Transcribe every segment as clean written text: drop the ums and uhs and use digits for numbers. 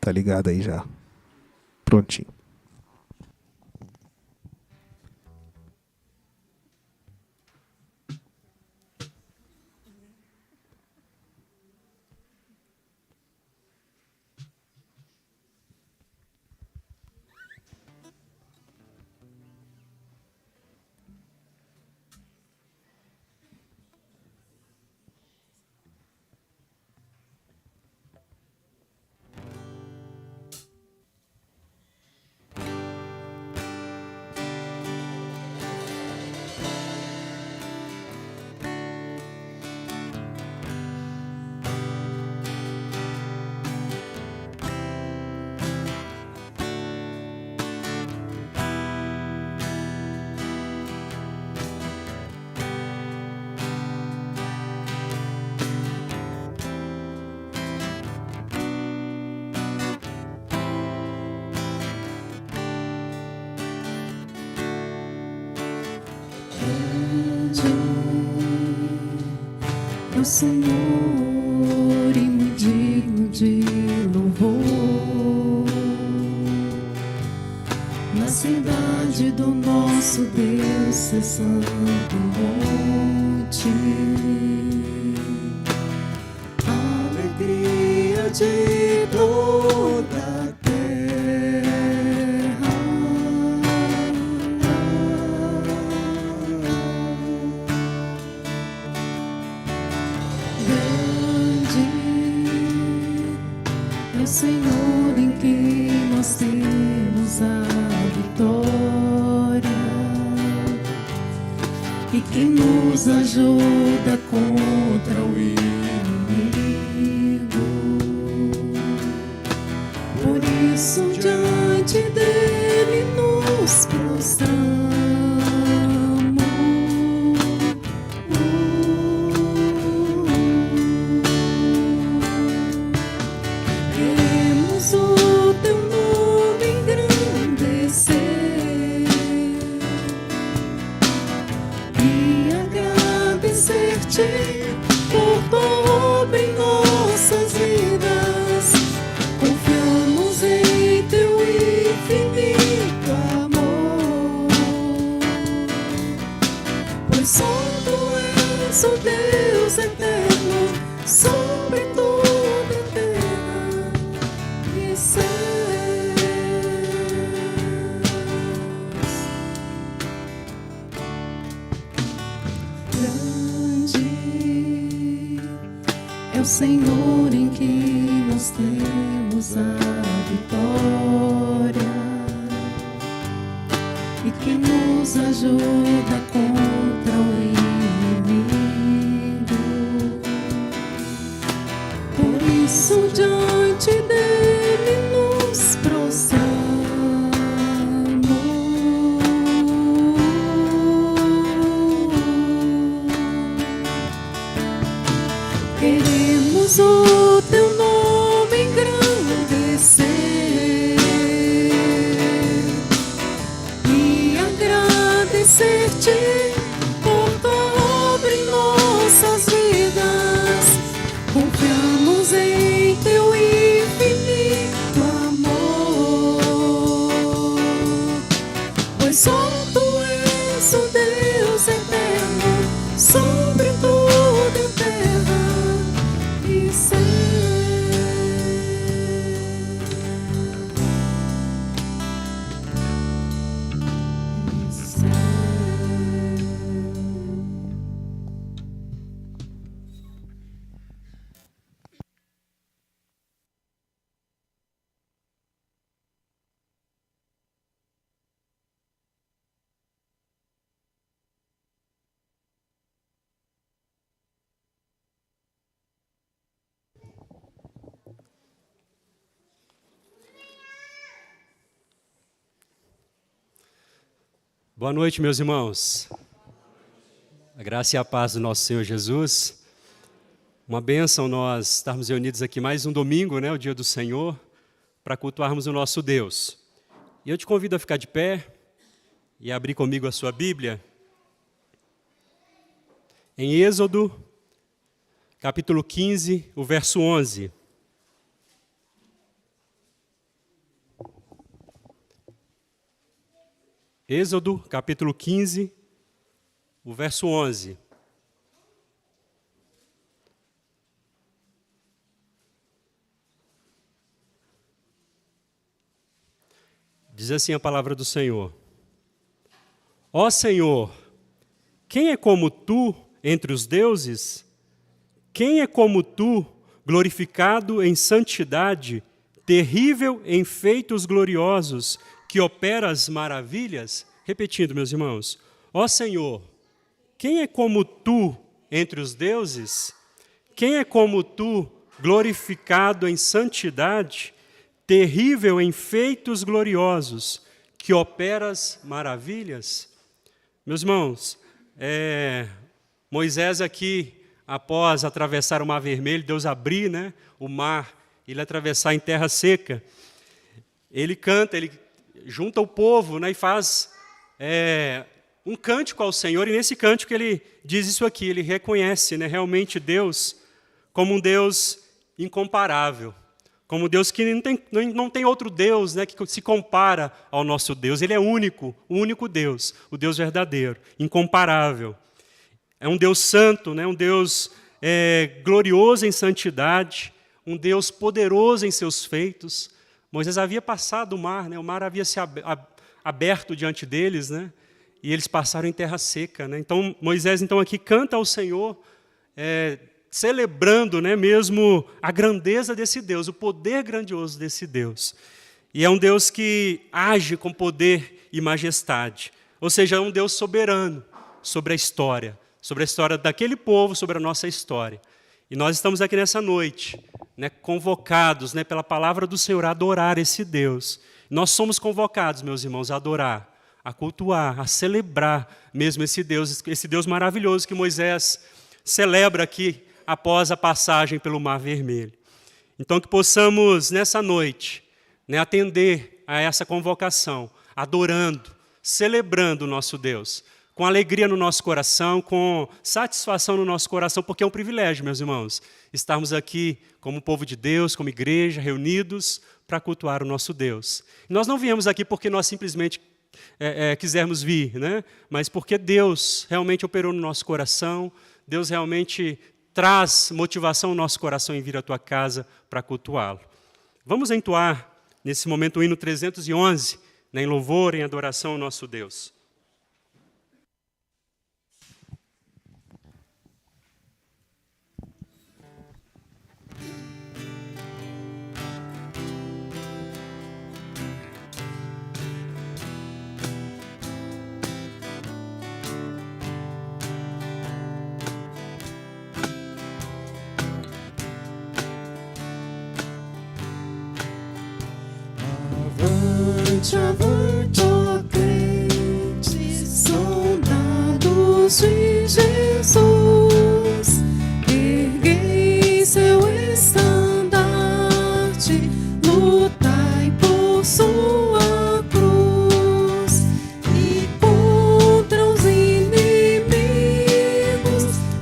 Tá ligado aí já. Prontinho. É o Senhor e muito digno de louvor. Na cidade do nosso Deus, é santo monte. Alegria de toda a terra. Grande é o Senhor em que nós temos a vitória e que nos ajuda contra o inimigo. Por isso diante dele nos prostramos. Queremos o teu nome engrandecer e agradecer-te por tua obra em nossas vidas. Confiamos em teu infinito amor, pois só tu és o Deus eterno sobre toda a terra e céus. Grande é o Senhor em que nós temos a vitória e que nos ajuda contra o inimigo. Por isso diante dele nos prostramos. Queremos o teu nome engrandecer e agradecer-te por tua obra em nossas vidas. Confiamos em teu infinito amor, pois só tu és o Deus eterno sobre toda a terra e céus. Boa noite, meus irmãos. A graça e a paz do nosso Senhor Jesus. Uma bênção nós estarmos reunidos aqui mais um domingo, né, o dia do Senhor, para cultuarmos o nosso Deus. E eu te convido a ficar de pé e abrir comigo a sua Bíblia. Em Êxodo, capítulo 15, o verso 11. Êxodo, capítulo 15, o verso 11. Diz assim a palavra do Senhor: Ó Senhor, quem é como tu entre os deuses? Quem é como tu, glorificado em santidade, terrível em feitos gloriosos, que operas maravilhas? Repetindo, meus irmãos: ó Senhor, quem é como tu entre os deuses? Quem é como tu, glorificado em santidade, terrível em feitos gloriosos, que operas maravilhas? Meus irmãos, Moisés aqui, após atravessar o Mar Vermelho, Deus abrir, né, o mar, ele atravessar em terra seca, ele canta, ele junta o povo, né, e faz um cântico ao Senhor, e nesse cântico ele diz isso aqui, ele reconhece, né, realmente Deus como um Deus incomparável, como Deus que não tem outro Deus, né, que se compara ao nosso Deus. Ele é único, o único Deus, o Deus verdadeiro, incomparável. É um Deus santo, né, um Deus glorioso em santidade, um Deus poderoso em seus feitos. Moisés havia passado o mar, né, o mar havia se aberto diante deles, né, e eles passaram em terra seca. Né. Então, Moisés aqui canta ao Senhor, celebrando, né, mesmo a grandeza desse Deus, o poder grandioso desse Deus. E é um Deus que age com poder e majestade. Ou seja, é um Deus soberano sobre a história daquele povo, sobre a nossa história. E nós estamos aqui nessa noite, né, convocados, né, pela palavra do Senhor a adorar esse Deus. Nós somos convocados, meus irmãos, a adorar, a cultuar, a celebrar mesmo esse Deus maravilhoso que Moisés celebra aqui após a passagem pelo Mar Vermelho. Então, que possamos, nessa noite, né, atender a essa convocação, adorando, celebrando o nosso Deus, com alegria no nosso coração, com satisfação no nosso coração, porque é um privilégio, meus irmãos, estarmos aqui como povo de Deus, como igreja, reunidos para cultuar o nosso Deus. E nós não viemos aqui porque nós simplesmente quisermos vir, né? Mas porque Deus realmente operou no nosso coração, Deus realmente traz motivação no nosso coração em vir à tua casa para cultuá-lo. Vamos entoar, nesse momento, o hino 311, né, em louvor, em adoração ao nosso Deus. Avante, ó crentes, soldados de Jesus, erguei seu estandarte, lutai por sua cruz, e contra os inimigos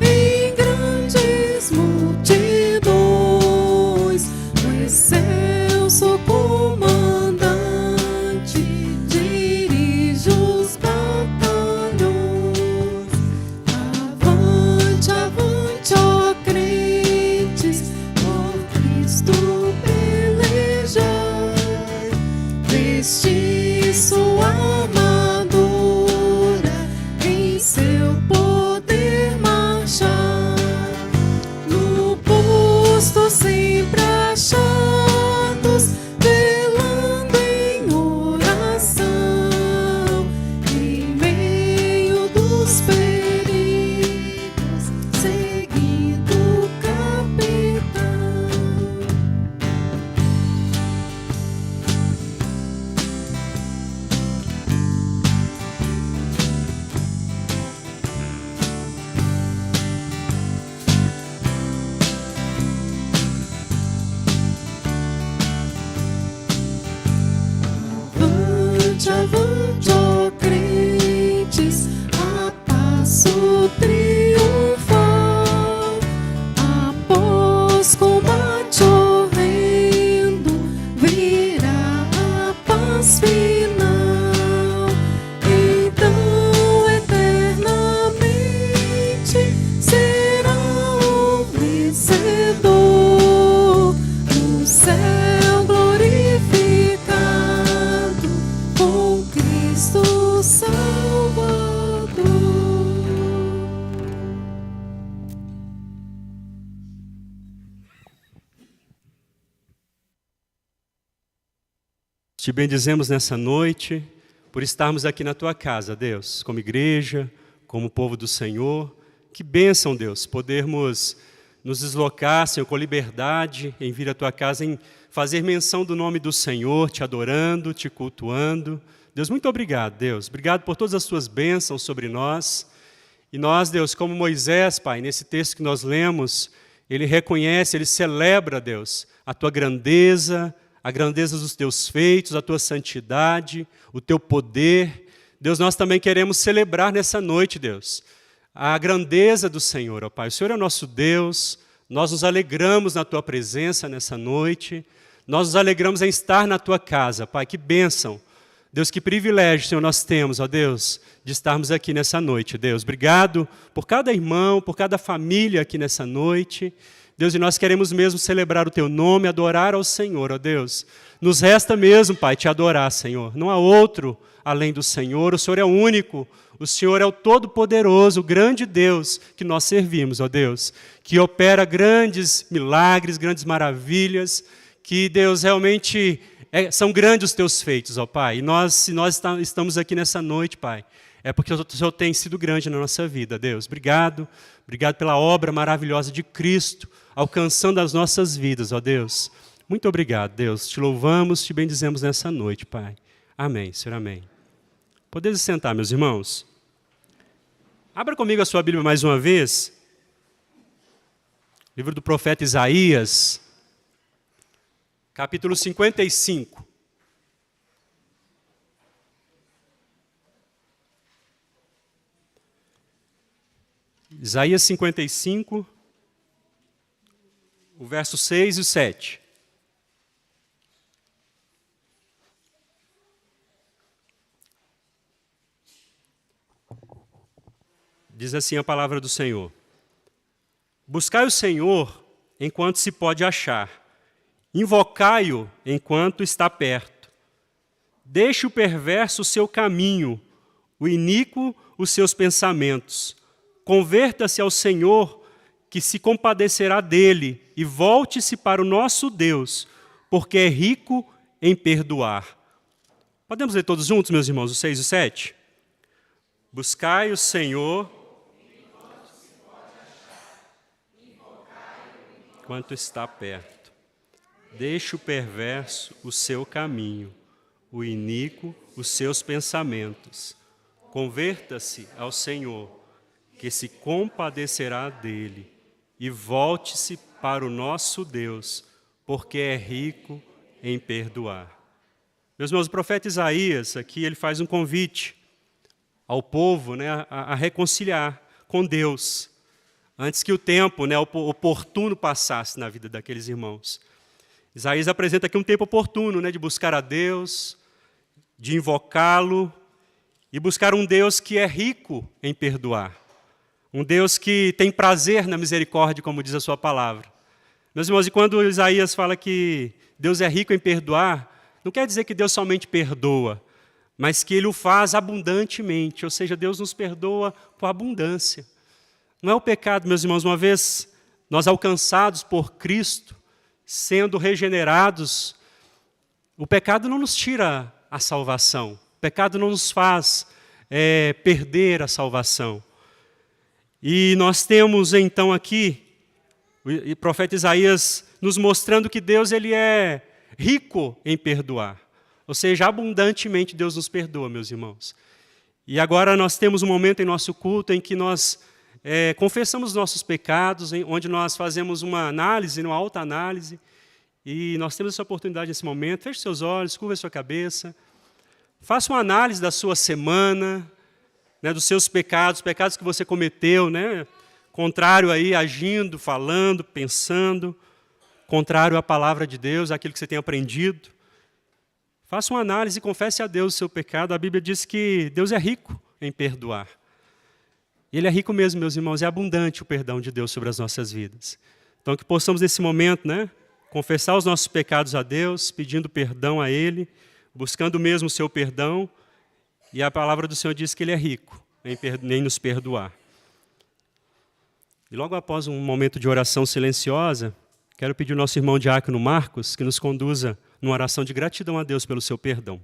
em grandes multidões, o excelso comandante dirige os batalhões. Avante, avante, ó crentes, por Cristo pelejai, vesti sua armadura, em seu poder marchar, no posto sempre achados, velando em oração, em meio dos perigos, seguindo o capitão. Avante, avante, ó crentes, a passo triunfal, após combate horrendo, virá a paz final, Te bendizemos nessa noite, por estarmos aqui na Tua casa, Deus, como igreja, como povo do Senhor. Que bênção, Deus, podermos nos deslocar, Senhor, com liberdade, em vir à Tua casa, em fazer menção do nome do Senhor, Te adorando, Te cultuando. Deus, muito obrigado, Deus. Obrigado por todas as Tuas bênçãos sobre nós. E nós, Deus, como Moisés, Pai, nesse texto que nós lemos, ele reconhece, ele celebra, Deus, a Tua grandeza, a grandeza dos Teus feitos, a Tua santidade, o Teu poder. Deus, nós também queremos celebrar nessa noite, Deus, a grandeza do Senhor, ó Pai. O Senhor é o nosso Deus, nós nos alegramos na Tua presença nessa noite, nós nos alegramos em estar na Tua casa, Pai, que bênção. Deus, que privilégio, Senhor, nós temos, ó Deus, de estarmos aqui nessa noite, Deus. Obrigado por cada irmão, por cada família aqui nessa noite. Deus, e nós queremos mesmo celebrar o Teu nome, adorar ao Senhor, ó Deus. Nos resta mesmo, Pai, Te adorar, Senhor. Não há outro além do Senhor, o Senhor é o único, o Senhor é o Todo-Poderoso, o grande Deus que nós servimos, ó Deus, que opera grandes milagres, grandes maravilhas, que, Deus, realmente são grandes os Teus feitos, ó Pai. E se nós estamos aqui nessa noite, Pai, é porque o Senhor tem sido grande na nossa vida, Deus. Obrigado, obrigado pela obra maravilhosa de Cristo, alcançando as nossas vidas, ó Deus. Muito obrigado, Deus. Te louvamos, Te bendizemos nessa noite, Pai. Amém, Senhor, amém. Podeis sentar, meus irmãos. Abra comigo a sua Bíblia mais uma vez. Livro do profeta Isaías, capítulo 55. Isaías 55, o verso 6 e 7. Diz assim a palavra do Senhor: buscai o Senhor enquanto se pode achar, invocai-o enquanto está perto. Deixe o perverso o seu caminho, o iníquo os seus pensamentos. Converta-se ao Senhor, que se compadecerá dele, e volte-se para o nosso Deus, porque é rico em perdoar. Podemos ler todos juntos, meus irmãos, os 6 e 7? Buscai o Senhor enquanto está perto. Deixe o perverso o seu caminho, o iníquo os seus pensamentos. Converta-se ao Senhor, que se compadecerá dele, e volte-se para o nosso Deus, porque é rico em perdoar. Meus irmãos, o profeta Isaías, aqui, ele faz um convite ao povo, né, a reconciliar com Deus, antes que o tempo, né, oportuno passasse na vida daqueles irmãos. Isaías apresenta aqui um tempo oportuno, né, de buscar a Deus, de invocá-lo, e buscar um Deus que é rico em perdoar. Um Deus que tem prazer na misericórdia, como diz a sua palavra. Meus irmãos, e quando Isaías fala que Deus é rico em perdoar, não quer dizer que Deus somente perdoa, mas que Ele o faz abundantemente, ou seja, Deus nos perdoa com abundância. Não é o pecado, meus irmãos, uma vez nós alcançados por Cristo, sendo regenerados, o pecado não nos tira a salvação, o pecado não nos faz perder a salvação. E nós temos então aqui o profeta Isaías nos mostrando que Deus ele é rico em perdoar. Ou seja, abundantemente Deus nos perdoa, meus irmãos. E agora nós temos um momento em nosso culto em que nós confessamos nossos pecados, onde nós fazemos uma análise, uma autoanálise. E nós temos essa oportunidade nesse momento. Feche seus olhos, curva a sua cabeça. Faça uma análise da sua semana, né, dos seus pecados, pecados que você cometeu, né, contrário aí, agindo, falando, pensando, contrário à palavra de Deus, aquilo que você tem aprendido. Faça uma análise e confesse a Deus o seu pecado. A Bíblia diz que Deus é rico em perdoar. Ele é rico mesmo, meus irmãos, é abundante o perdão de Deus sobre as nossas vidas. Então, que possamos nesse momento, né, confessar os nossos pecados a Deus, pedindo perdão a Ele, buscando mesmo o seu perdão. E a palavra do Senhor diz que Ele é rico em nos perdoar. E logo após um momento de oração silenciosa, quero pedir ao nosso irmão diácono Marcos que nos conduza numa oração de gratidão a Deus pelo seu perdão.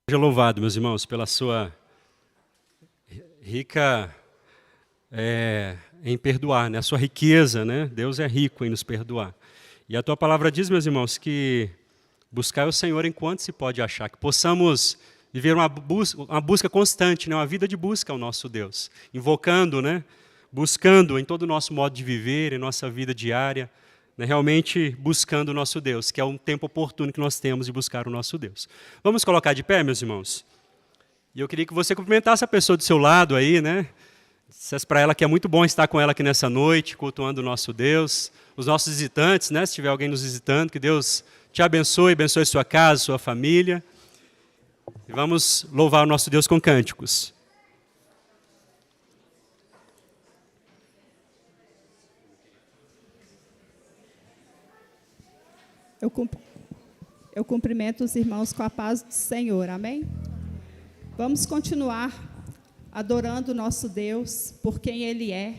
Seja louvado, meus irmãos, pela sua rica em perdoar, né? A sua riqueza, né? Deus é rico em nos perdoar. E a tua palavra diz, meus irmãos, que buscar o Senhor enquanto se pode achar, que possamos viver uma busca constante, né? Uma vida de busca ao nosso Deus, invocando, né? Buscando em todo o nosso modo de viver, em nossa vida diária, né? Realmente buscando o nosso Deus, que é um tempo oportuno que nós temos de buscar o nosso Deus. Vamos colocar de pé, meus irmãos? E eu queria que você cumprimentasse a pessoa do seu lado aí, né? Dissesse para ela que é muito bom estar com ela aqui nessa noite, cultuando o nosso Deus. Os nossos visitantes, né? Se tiver alguém nos visitando, que Deus te abençoe, abençoe sua casa, sua família. E vamos louvar o nosso Deus com cânticos. Eu cumprimento os irmãos com a paz do Senhor, amém? Vamos continuar adorando o nosso Deus por quem Ele é,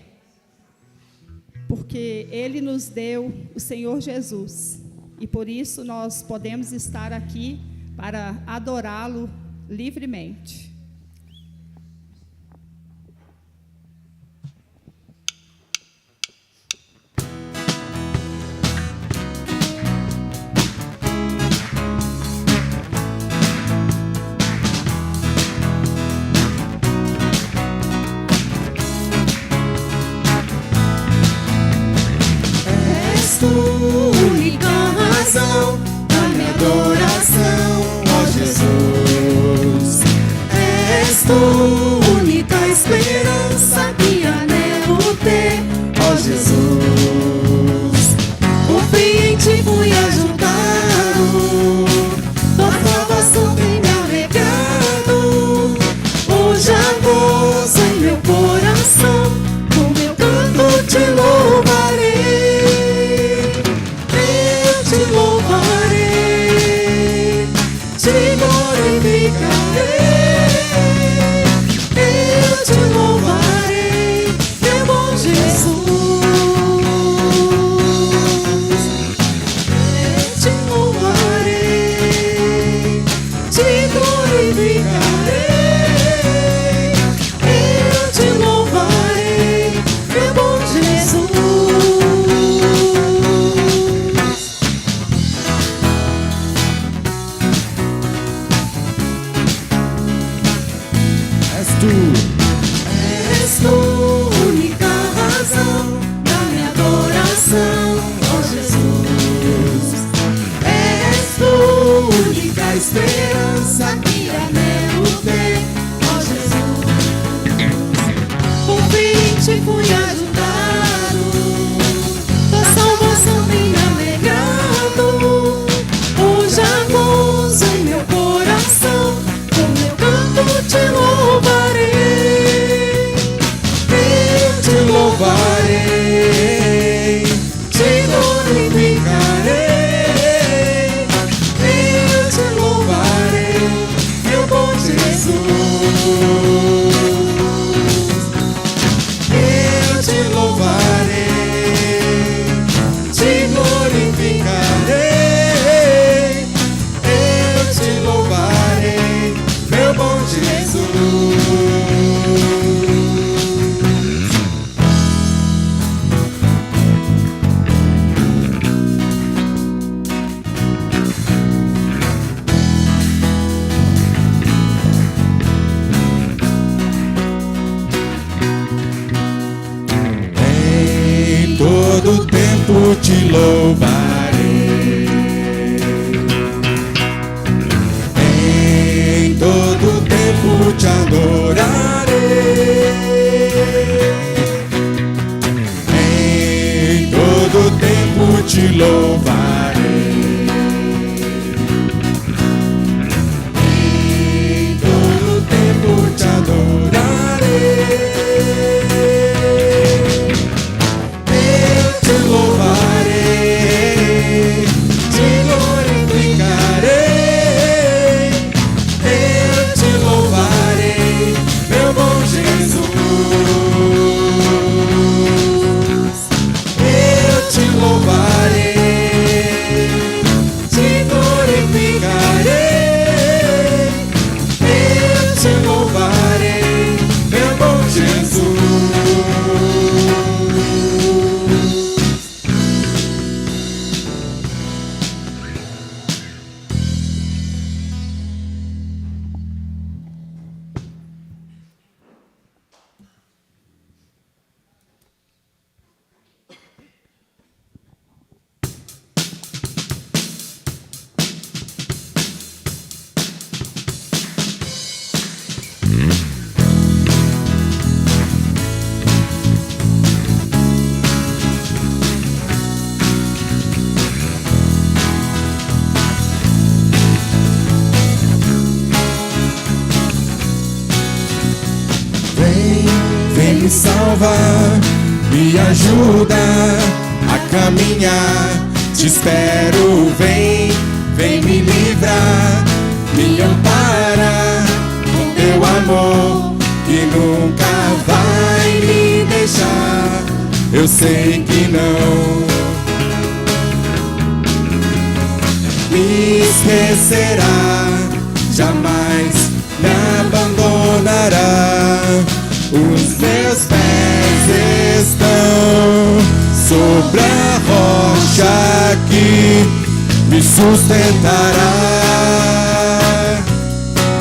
porque Ele nos deu o Senhor Jesus, e por isso nós podemos estar aqui para adorá-lo livremente. Única razão da minha adoração, ó Jesus. És tu, única esperança que anelo ter, ó Jesus. Confiei em ti, fui ajudado, tua salvação tem me alegrado. Hoje há gozo em meu coração, com meu canto te louvarei. Te louvarei, te glorificarei. Eu te louvarei, meu bom Jesus. Eu te louvarei. glorificarei, eu te louvarei, meu bom Jesus. És tu. És tu, única razão da minha adoração, ó Jesus. És tu, única esperança que anelo ter, ó Jesus. Por fim te fui ajudado, tua salvação tem me alegrado. Hoje há gozo em meu coração, com meu canto te louvarei, eu te louvarei, te glorificarei, eu te louvarei, meu bom Jesus. Eu te louvarei, te glorificarei, eu te louvarei, meu bom Jesus. Em todo tempo te louvarei, em todo tempo te adorarei, em todo tempo te louvarei, em todo tempo te adorarei. Eu te louvarei, te glorificarei, eu te louvarei, meu bom Jesus. Eu te louvarei, te glorificarei, eu te louvarei, meu bom Jesus. Vem me salvar, me ajuda a caminhar. Te espero, vem me livrar, me ampara com teu amor que nunca vai me deixar. Eu sei que não me esquecerá, jamais me abandonará. Os meus pés estão sobre a rocha que me sustentará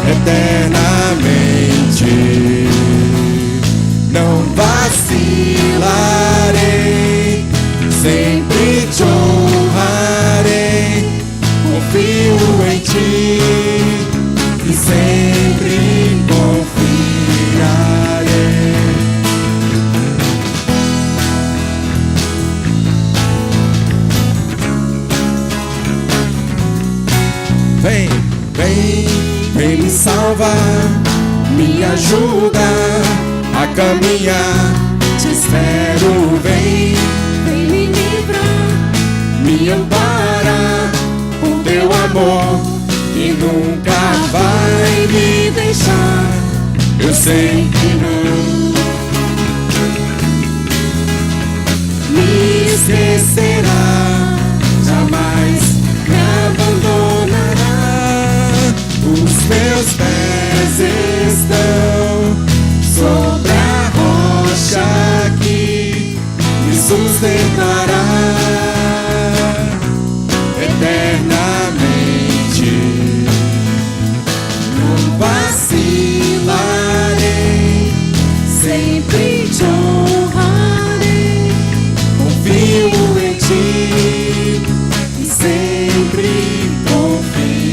eternamente. Não vacilarei, sempre te honrarei. Confio em ti e sempre confiarei. Vem me salvar, me ajuda a caminhar. Te espero, vem me livrar, me ampara com teu amor que nunca vai me deixar. Eu sei que não me esquecerá, jamais me abandonará. Os meus meus pés estão sobre a rocha que me sustentará eternamente. Não vacilarei, sempre te honrarei. Confio em ti e sempre confiarei.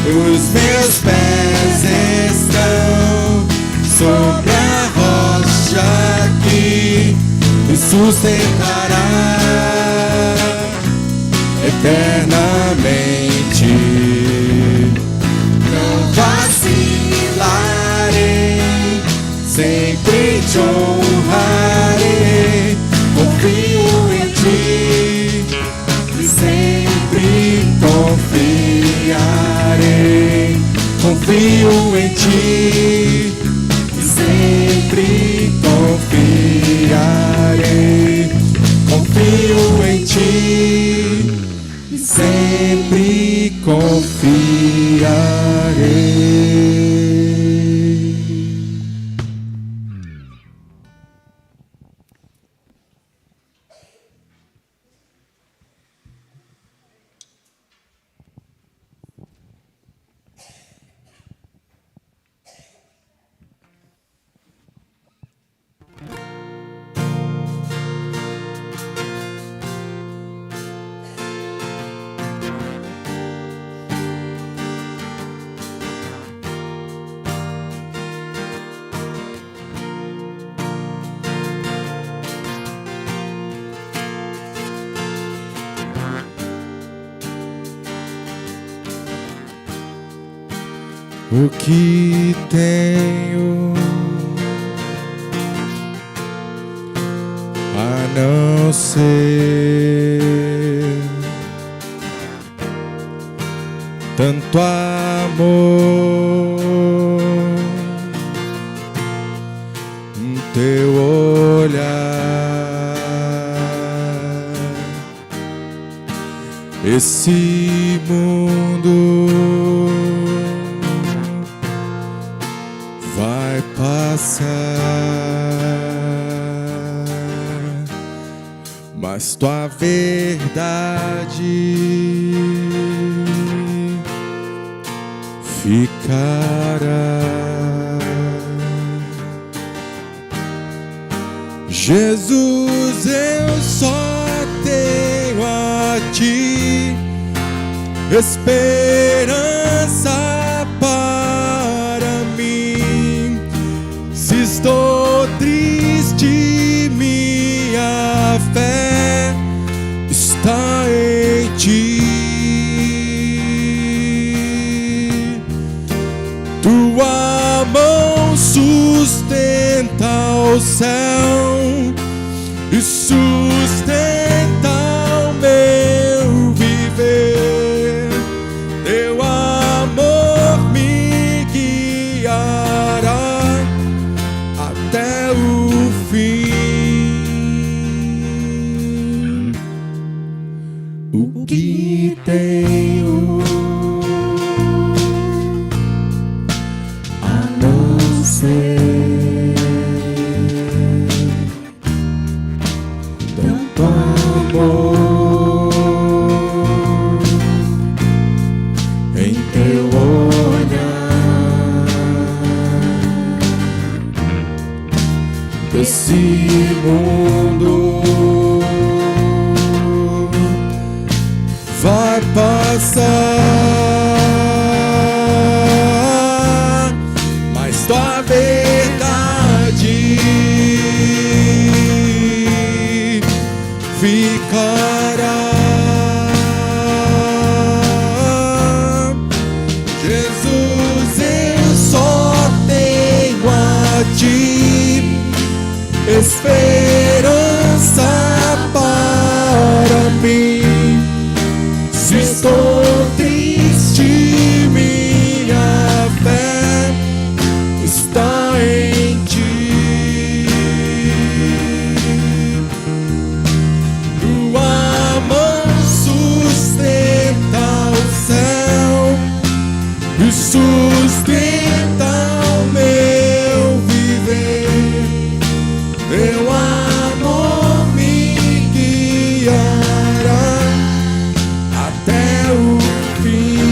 Os meus pés estão sobre a rocha que me sustentará eternamente. Não vacilarei, sempre te honrarei. Confio em ti e sempre confiarei. Confio em ti e sempre confiarei. Confio em ti e sempre confiarei. O que tenho a não ser tanto amor, teu olhar, esse mundo vai passar, mas tua verdade ficará. Jesus, eu só tenho a ti esperança para mim. Se estou triste, minha fé está em ti. Tua mão sustenta o céu e sustenta o meu viver. Teu amor me guiará até o fim. O que tenho a não ser tanto amor em teu olhar, esse mundo vai passar, mas tua verdade ficará. Jesus, eu só tenho a ti esperança para mim. Se estou triste, minha fé está em ti. Tua mão sustenta o céu sustenta o meu viver. Teu amor me guiará até o fim.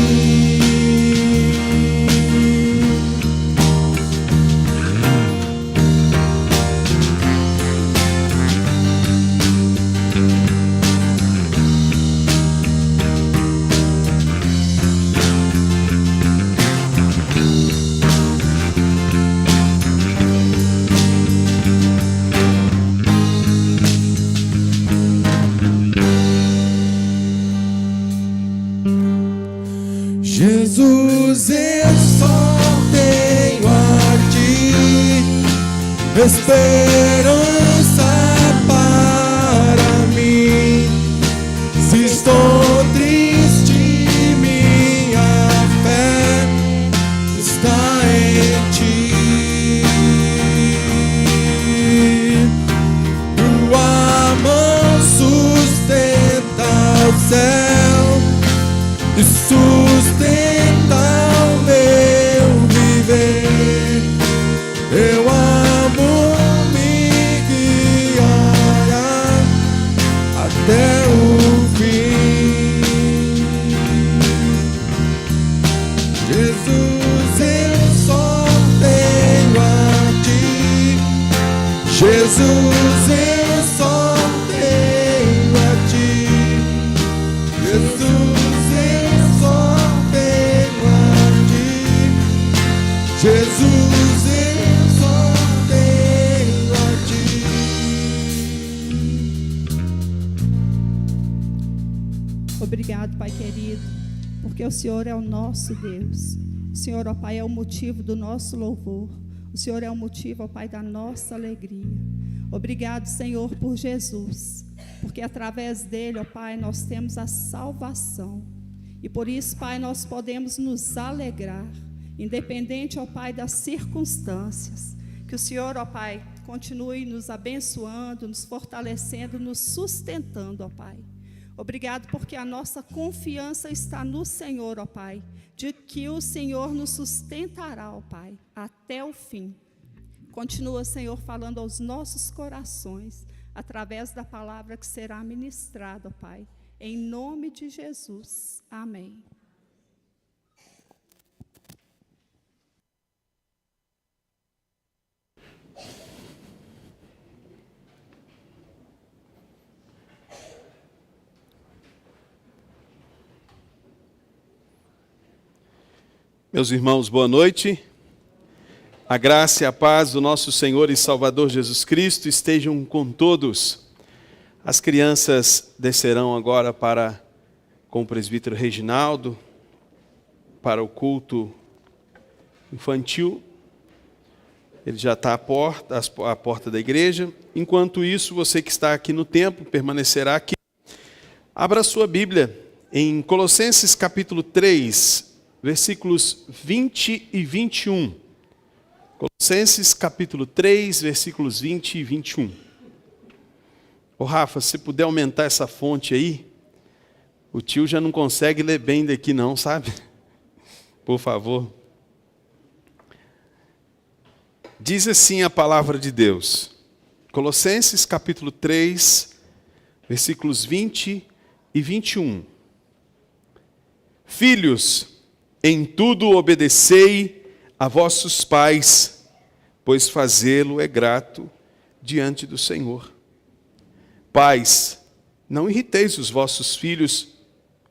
Jesus, eu só tenho a ti esperança para mim. Se estou triste, minha fé está em ti. Tua mão sustenta o céu e sustenta o meu viver. Teu amor me guiará até o fim. Jesus, eu só tenho a ti. Jesus, eu só tenho a ti. Jesus, eu só tenho a ti. Jesus, eu só tenho a ti. Obrigado, Pai querido, porque o Senhor é o nosso Deus. O Senhor, ó Pai, é o motivo do nosso louvor. O Senhor é o motivo, ó Pai, da nossa alegria. Obrigado, Senhor, por Jesus, porque através dele, ó Pai, nós temos a salvação. E por isso, Pai, nós podemos nos alegrar, independente, ó Pai, das circunstâncias. Que o Senhor, ó Pai, continue nos abençoando, nos fortalecendo, nos sustentando, ó Pai. Obrigado porque a nossa confiança está no Senhor, ó Pai, de que o Senhor nos sustentará, ó Pai, até o fim. Continua, Senhor, falando aos nossos corações, através da palavra que será ministrada, ó Pai, em nome de Jesus. Amém. Meus irmãos, boa noite. A graça e a paz do nosso Senhor e Salvador Jesus Cristo estejam com todos. As crianças descerão agora com o presbítero Reginaldo para o culto infantil. Ele já está à porta da igreja. Enquanto isso, você que está aqui no templo permanecerá aqui. Abra sua Bíblia em Colossenses capítulo 3, versículos 20 e 21. Colossenses capítulo 3, versículos 20 e 21. Ô Rafa, se puder aumentar essa fonte aí, o tio já não consegue ler bem daqui não, sabe? Por favor. Diz assim a palavra de Deus. Colossenses capítulo 3, versículos 20 e 21. Filhos, em tudo obedecei a vossos pais, pois fazê-lo é grato diante do Senhor. Pais, não irriteis os vossos filhos,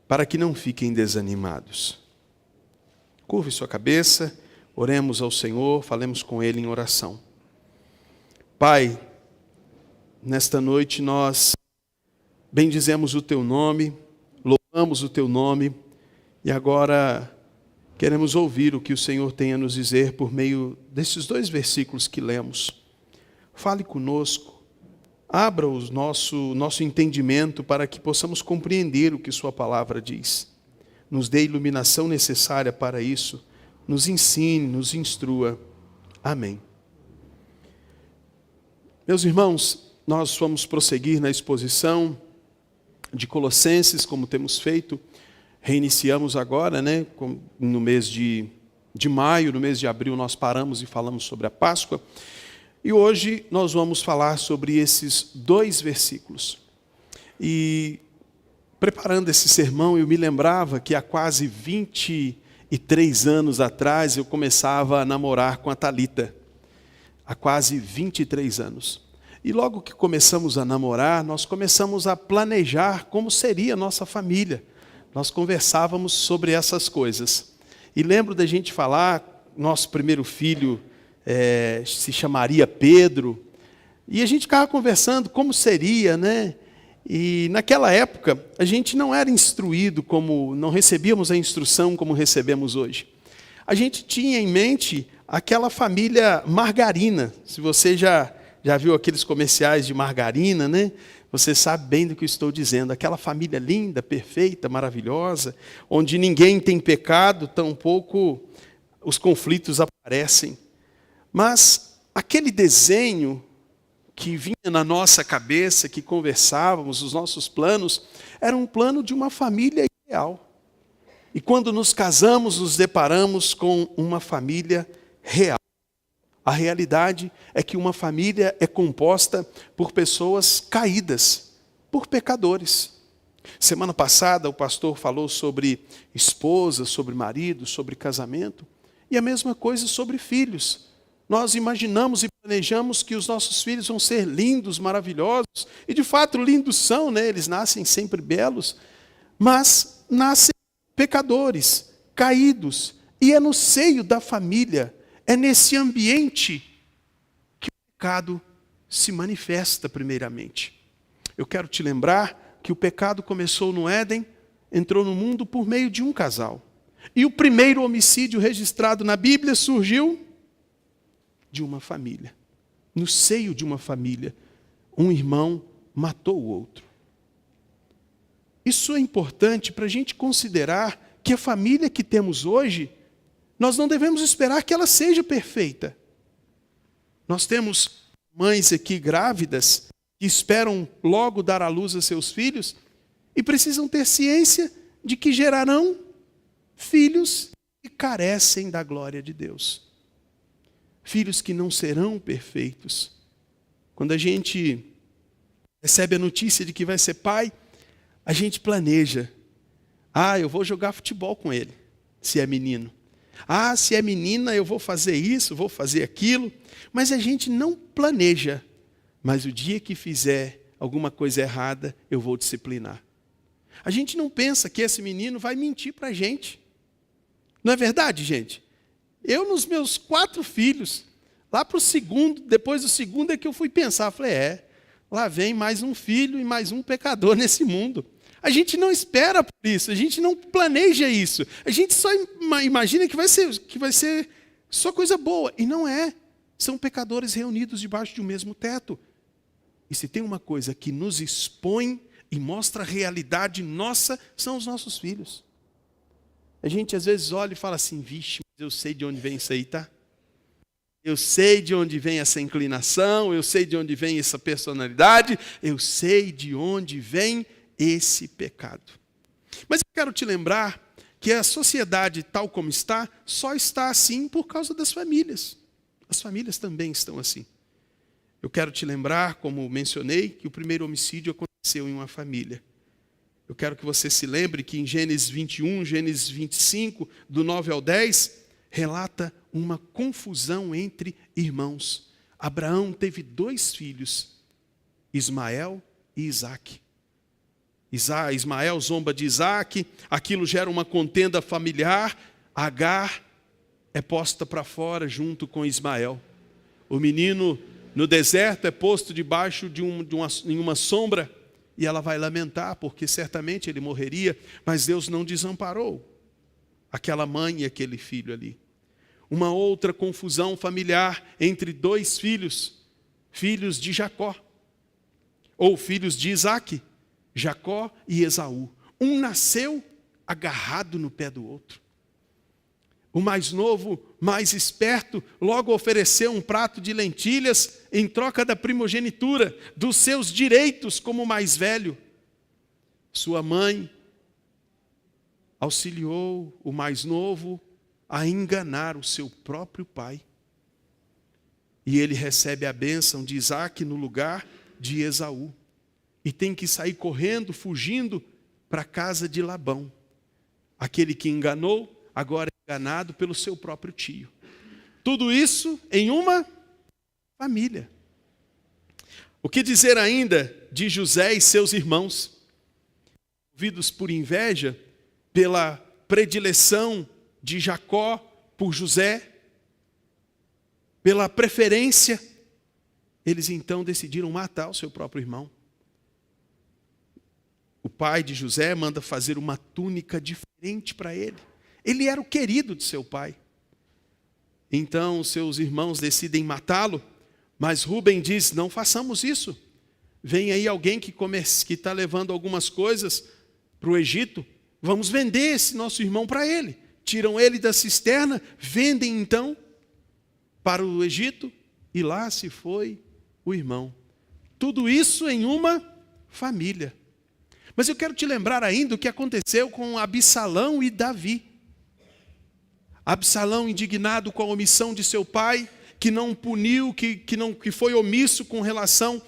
para que não fiquem desanimados. Curve sua cabeça, oremos ao Senhor, falemos com Ele em oração. Pai, nesta noite nós bendizemos o Teu nome, louvamos o Teu nome, e agora queremos ouvir o que o Senhor tem a nos dizer por meio desses 2 versículos que lemos. Fale conosco, abra o nosso entendimento para que possamos compreender o que Sua palavra diz. Nos dê a iluminação necessária para isso, nos ensine, nos instrua. Amém. Meus irmãos, nós vamos prosseguir na exposição de Colossenses, como temos feito. Reiniciamos agora, no mês de de maio, no mês de abril, nós paramos e falamos sobre a Páscoa. E hoje nós vamos falar sobre esses 2 versículos. E preparando esse sermão, eu me lembrava que há quase 23 anos atrás eu começava a namorar com a Thalita. Há quase 23 anos. E logo que começamos a namorar, nós começamos a planejar como seria a nossa família. Nós conversávamos sobre essas coisas. E lembro da gente falar, nosso primeiro filho se chamaria Pedro. E a gente ficava conversando como seria, né? E naquela época, a gente não era instruído não recebíamos a instrução como recebemos hoje. A gente tinha em mente aquela família margarina. Se você já viu aqueles comerciais de margarina, né? Você sabe bem do que eu estou dizendo. Aquela família linda, perfeita, maravilhosa, onde ninguém tem pecado, tampouco os conflitos aparecem. Mas aquele desenho que vinha na nossa cabeça, que conversávamos, os nossos planos, era um plano de uma família ideal. E quando nos casamos, nos deparamos com uma família real. A realidade é que uma família é composta por pessoas caídas, por pecadores. Semana passada o pastor falou sobre esposa, sobre marido, sobre casamento, e a mesma coisa sobre filhos. Nós imaginamos e planejamos que os nossos filhos vão ser lindos, maravilhosos, e de fato lindos são, né? Eles nascem sempre belos, mas nascem pecadores, caídos, e é no seio da família, é nesse ambiente que o pecado se manifesta primeiramente. Eu quero te lembrar que o pecado começou no Éden, entrou no mundo por meio de um casal. E o primeiro homicídio registrado na Bíblia surgiu de uma família. No seio de uma família, um irmão matou o outro. Isso é importante para a gente considerar que a família que temos hoje, nós não devemos esperar que ela seja perfeita. Nós temos mães aqui grávidas que esperam logo dar à luz a seus filhos e precisam ter ciência de que gerarão filhos que carecem da glória de Deus. Filhos que não serão perfeitos. Quando a gente recebe a notícia de que vai ser pai, a gente planeja. Eu vou jogar futebol com ele, se é menino. Se é menina, eu vou fazer isso, vou fazer aquilo. Mas a gente não planeja. Mas o dia que fizer alguma coisa errada, eu vou disciplinar. A gente não pensa que esse menino vai mentir para a gente. Não é verdade, gente? Eu, nos meus 4 filhos, lá para o segundo, depois do segundo é que eu fui pensar. Falei, lá vem mais um filho e mais um pecador nesse mundo. A gente não espera por isso, a gente não planeja isso. A gente só imagina que vai ser só coisa boa. E não é. São pecadores reunidos debaixo de um mesmo teto. E se tem uma coisa que nos expõe e mostra a realidade nossa, são os nossos filhos. A gente às vezes olha e fala assim, vixe, mas eu sei de onde vem isso aí, tá? Eu sei de onde vem essa inclinação, eu sei de onde vem essa personalidade, eu sei de onde vem esse pecado. Mas eu quero te lembrar que a sociedade tal como está, só está assim por causa das famílias. As famílias também estão assim. Eu quero te lembrar, como mencionei, que o primeiro homicídio aconteceu em uma família. Eu quero que você se lembre que em Gênesis 21, Gênesis 25, do 9 ao 10, relata uma confusão entre irmãos. Abraão teve 2 filhos, Ismael e Isaque. Ismael zomba de Isaque, aquilo gera uma contenda familiar, Agar é posta para fora junto com Ismael. O menino no deserto é posto debaixo em uma sombra e ela vai lamentar, porque certamente ele morreria, mas Deus não desamparou aquela mãe e aquele filho ali. Uma outra confusão familiar entre 2 filhos, filhos de Jacó, ou filhos de Isaque, Jacó e Esaú. Um nasceu agarrado no pé do outro. O mais novo, mais esperto, logo ofereceu um prato de lentilhas em troca da primogenitura, dos seus direitos como mais velho. Sua mãe auxiliou o mais novo a enganar o seu próprio pai. E ele recebe a bênção de Isaque no lugar de Esaú. E tem que sair correndo, fugindo para a casa de Labão. Aquele que enganou, agora é enganado pelo seu próprio tio. Tudo isso em uma família. O que dizer ainda de José e seus irmãos? Movidos por inveja, pela predileção de Jacó por José, pela preferência, eles então decidiram matar o seu próprio irmão. O pai de José manda fazer uma túnica diferente para ele. Ele era o querido de seu pai. Então seus irmãos decidem matá-lo, mas Rúben diz, não façamos isso. Vem aí alguém que está levando algumas coisas para o Egito, vamos vender esse nosso irmão para ele. Tiram ele da cisterna, vendem então para o Egito, e lá se foi o irmão. Tudo isso em uma família. Mas eu quero te lembrar ainda o que aconteceu com Absalão e Davi. Absalão, indignado com a omissão de seu pai, que não puniu, que foi omisso com relação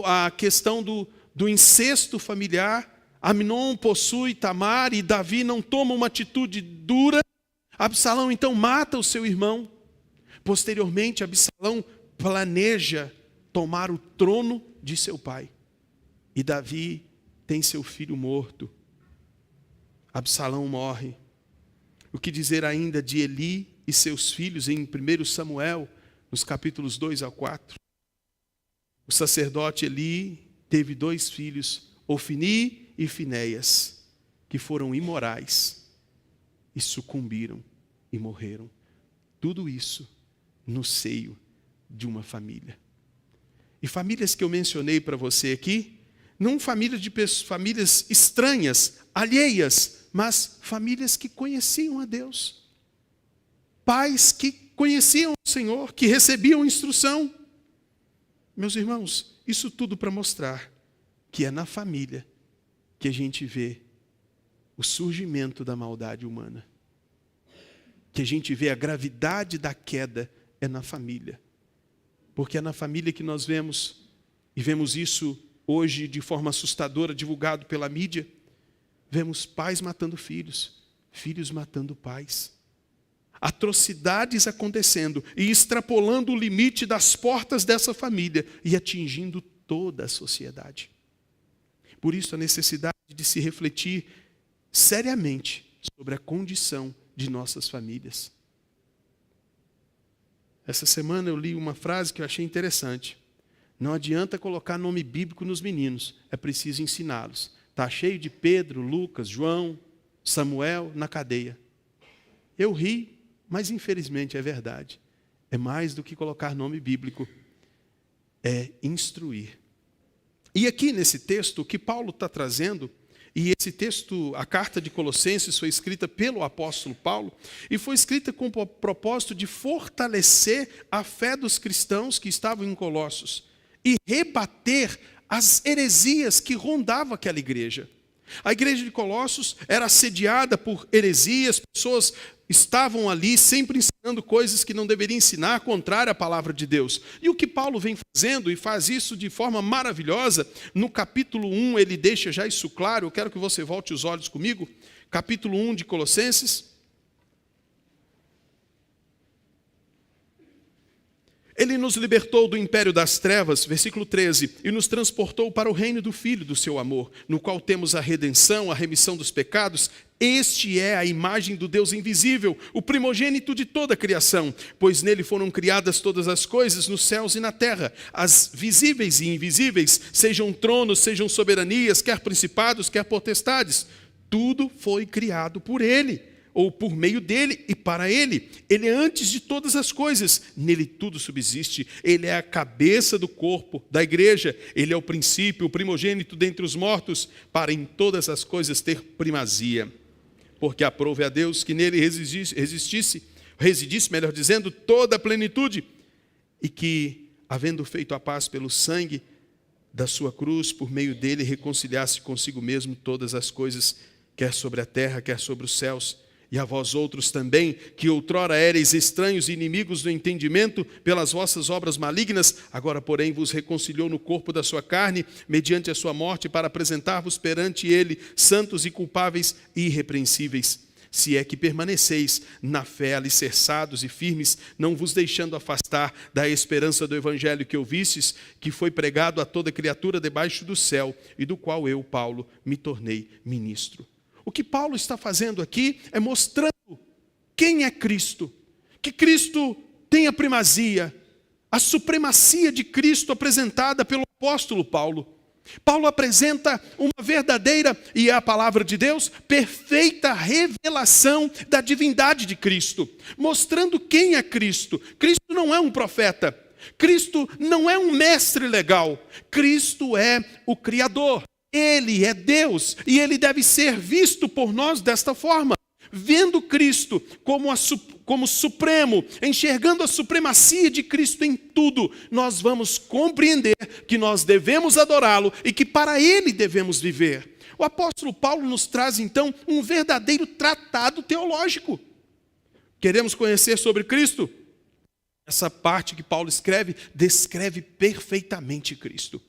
à questão do incesto familiar. Amnon possui Tamar e Davi não toma uma atitude dura. Absalão então mata o seu irmão. Posteriormente, Absalão planeja tomar o trono de seu pai. E Davi tem seu filho morto. Absalão morre. O que dizer ainda de Eli e seus filhos em 1 Samuel, nos capítulos 2 a 4? O sacerdote Eli teve 2 filhos, Ofni e Finéias, que foram imorais e sucumbiram e morreram. Tudo isso no seio de uma família. E famílias que eu mencionei para você aqui, não famílias estranhas, alheias, mas famílias que conheciam a Deus. Pais que conheciam o Senhor, que recebiam instrução. Meus irmãos, isso tudo para mostrar que é na família que a gente vê o surgimento da maldade humana. Que a gente vê a gravidade da queda é na família. Porque é na família que nós vemos, e vemos isso hoje de forma assustadora, divulgado pela mídia, vemos pais matando filhos, filhos matando pais. Atrocidades acontecendo e extrapolando o limite das portas dessa família e atingindo toda a sociedade. Por isso a necessidade de se refletir seriamente sobre a condição de nossas famílias. Essa semana eu li uma frase que eu achei interessante. Não adianta colocar nome bíblico nos meninos, é preciso ensiná-los. Está cheio de Pedro, Lucas, João, Samuel na cadeia. Eu ri, mas infelizmente é verdade. É mais do que colocar nome bíblico, é instruir. E aqui nesse texto, o que Paulo está trazendo, e esse texto, a carta de Colossenses foi escrita pelo apóstolo Paulo, e foi escrita com o propósito de fortalecer a fé dos cristãos que estavam em Colossos, e rebater as heresias que rondavam aquela igreja. A igreja de Colossos era assediada por heresias, pessoas estavam ali sempre ensinando coisas que não deveriam ensinar, contrário à palavra de Deus. E o que Paulo vem fazendo, e faz isso de forma maravilhosa, no capítulo 1 ele deixa já isso claro, eu quero que você volte os olhos comigo, capítulo 1 de Colossenses. Ele nos libertou do império das trevas, versículo 13, e nos transportou para o reino do Filho do seu amor, no qual temos a redenção, a remissão dos pecados. Este é a imagem do Deus invisível, o primogênito de toda a criação, pois nele foram criadas todas as coisas nos céus e na terra, as visíveis e invisíveis, sejam tronos, sejam soberanias, quer principados, quer potestades. Tudo foi criado por ele, ou por meio dele e para ele. Ele é antes de todas as coisas, nele tudo subsiste. Ele é a cabeça do corpo, da igreja. Ele é o princípio, o primogênito dentre os mortos, para em todas as coisas ter primazia. Porque aprove a Deus que nele residisse, melhor dizendo, toda a plenitude, e que, havendo feito a paz pelo sangue da sua cruz, por meio dele reconciliasse consigo mesmo todas as coisas, quer sobre a terra, quer sobre os céus, E a vós outros também, que outrora éreis estranhos e inimigos do entendimento pelas vossas obras malignas, agora, porém, vos reconciliou no corpo da sua carne, mediante a sua morte, para apresentar-vos perante ele, santos e culpáveis e irrepreensíveis. Se é que permaneceis na fé, alicerçados e firmes, não vos deixando afastar da esperança do evangelho que ouvistes, que foi pregado a toda criatura debaixo do céu, e do qual eu, Paulo, me tornei ministro. O que Paulo está fazendo aqui é mostrando quem é Cristo, que Cristo tem a primazia, a supremacia de Cristo apresentada pelo apóstolo Paulo. Paulo apresenta uma verdadeira, e é a palavra de Deus, perfeita revelação da divindade de Cristo, mostrando quem é Cristo. Cristo não é um profeta, Cristo não é um mestre legal, Cristo é o Criador. Ele é Deus e ele deve ser visto por nós desta forma. Vendo Cristo como supremo, enxergando a supremacia de Cristo em tudo, nós vamos compreender que nós devemos adorá-lo e que para ele devemos viver. O apóstolo Paulo nos traz então um verdadeiro tratado teológico. Queremos conhecer sobre Cristo? Essa parte que Paulo escreve, descreve perfeitamente Cristo.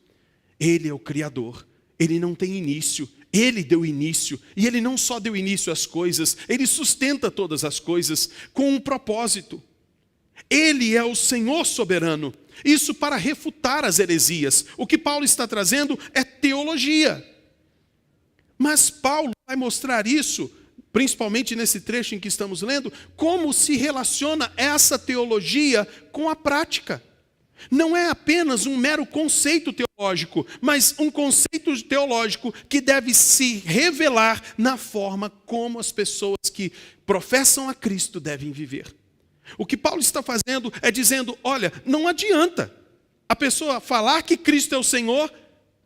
Ele é o Criador. Ele não tem início, ele deu início, e ele não só deu início às coisas, ele sustenta todas as coisas com um propósito. Ele é o Senhor soberano, isso para refutar as heresias. O que Paulo está trazendo é teologia. Mas Paulo vai mostrar isso, principalmente nesse trecho em que estamos lendo, como se relaciona essa teologia com a prática. Não é apenas um mero conceito teológico, mas um conceito teológico que deve se revelar na forma como as pessoas que professam a Cristo devem viver. O que Paulo está fazendo é dizendo, olha, não adianta a pessoa falar que Cristo é o Senhor,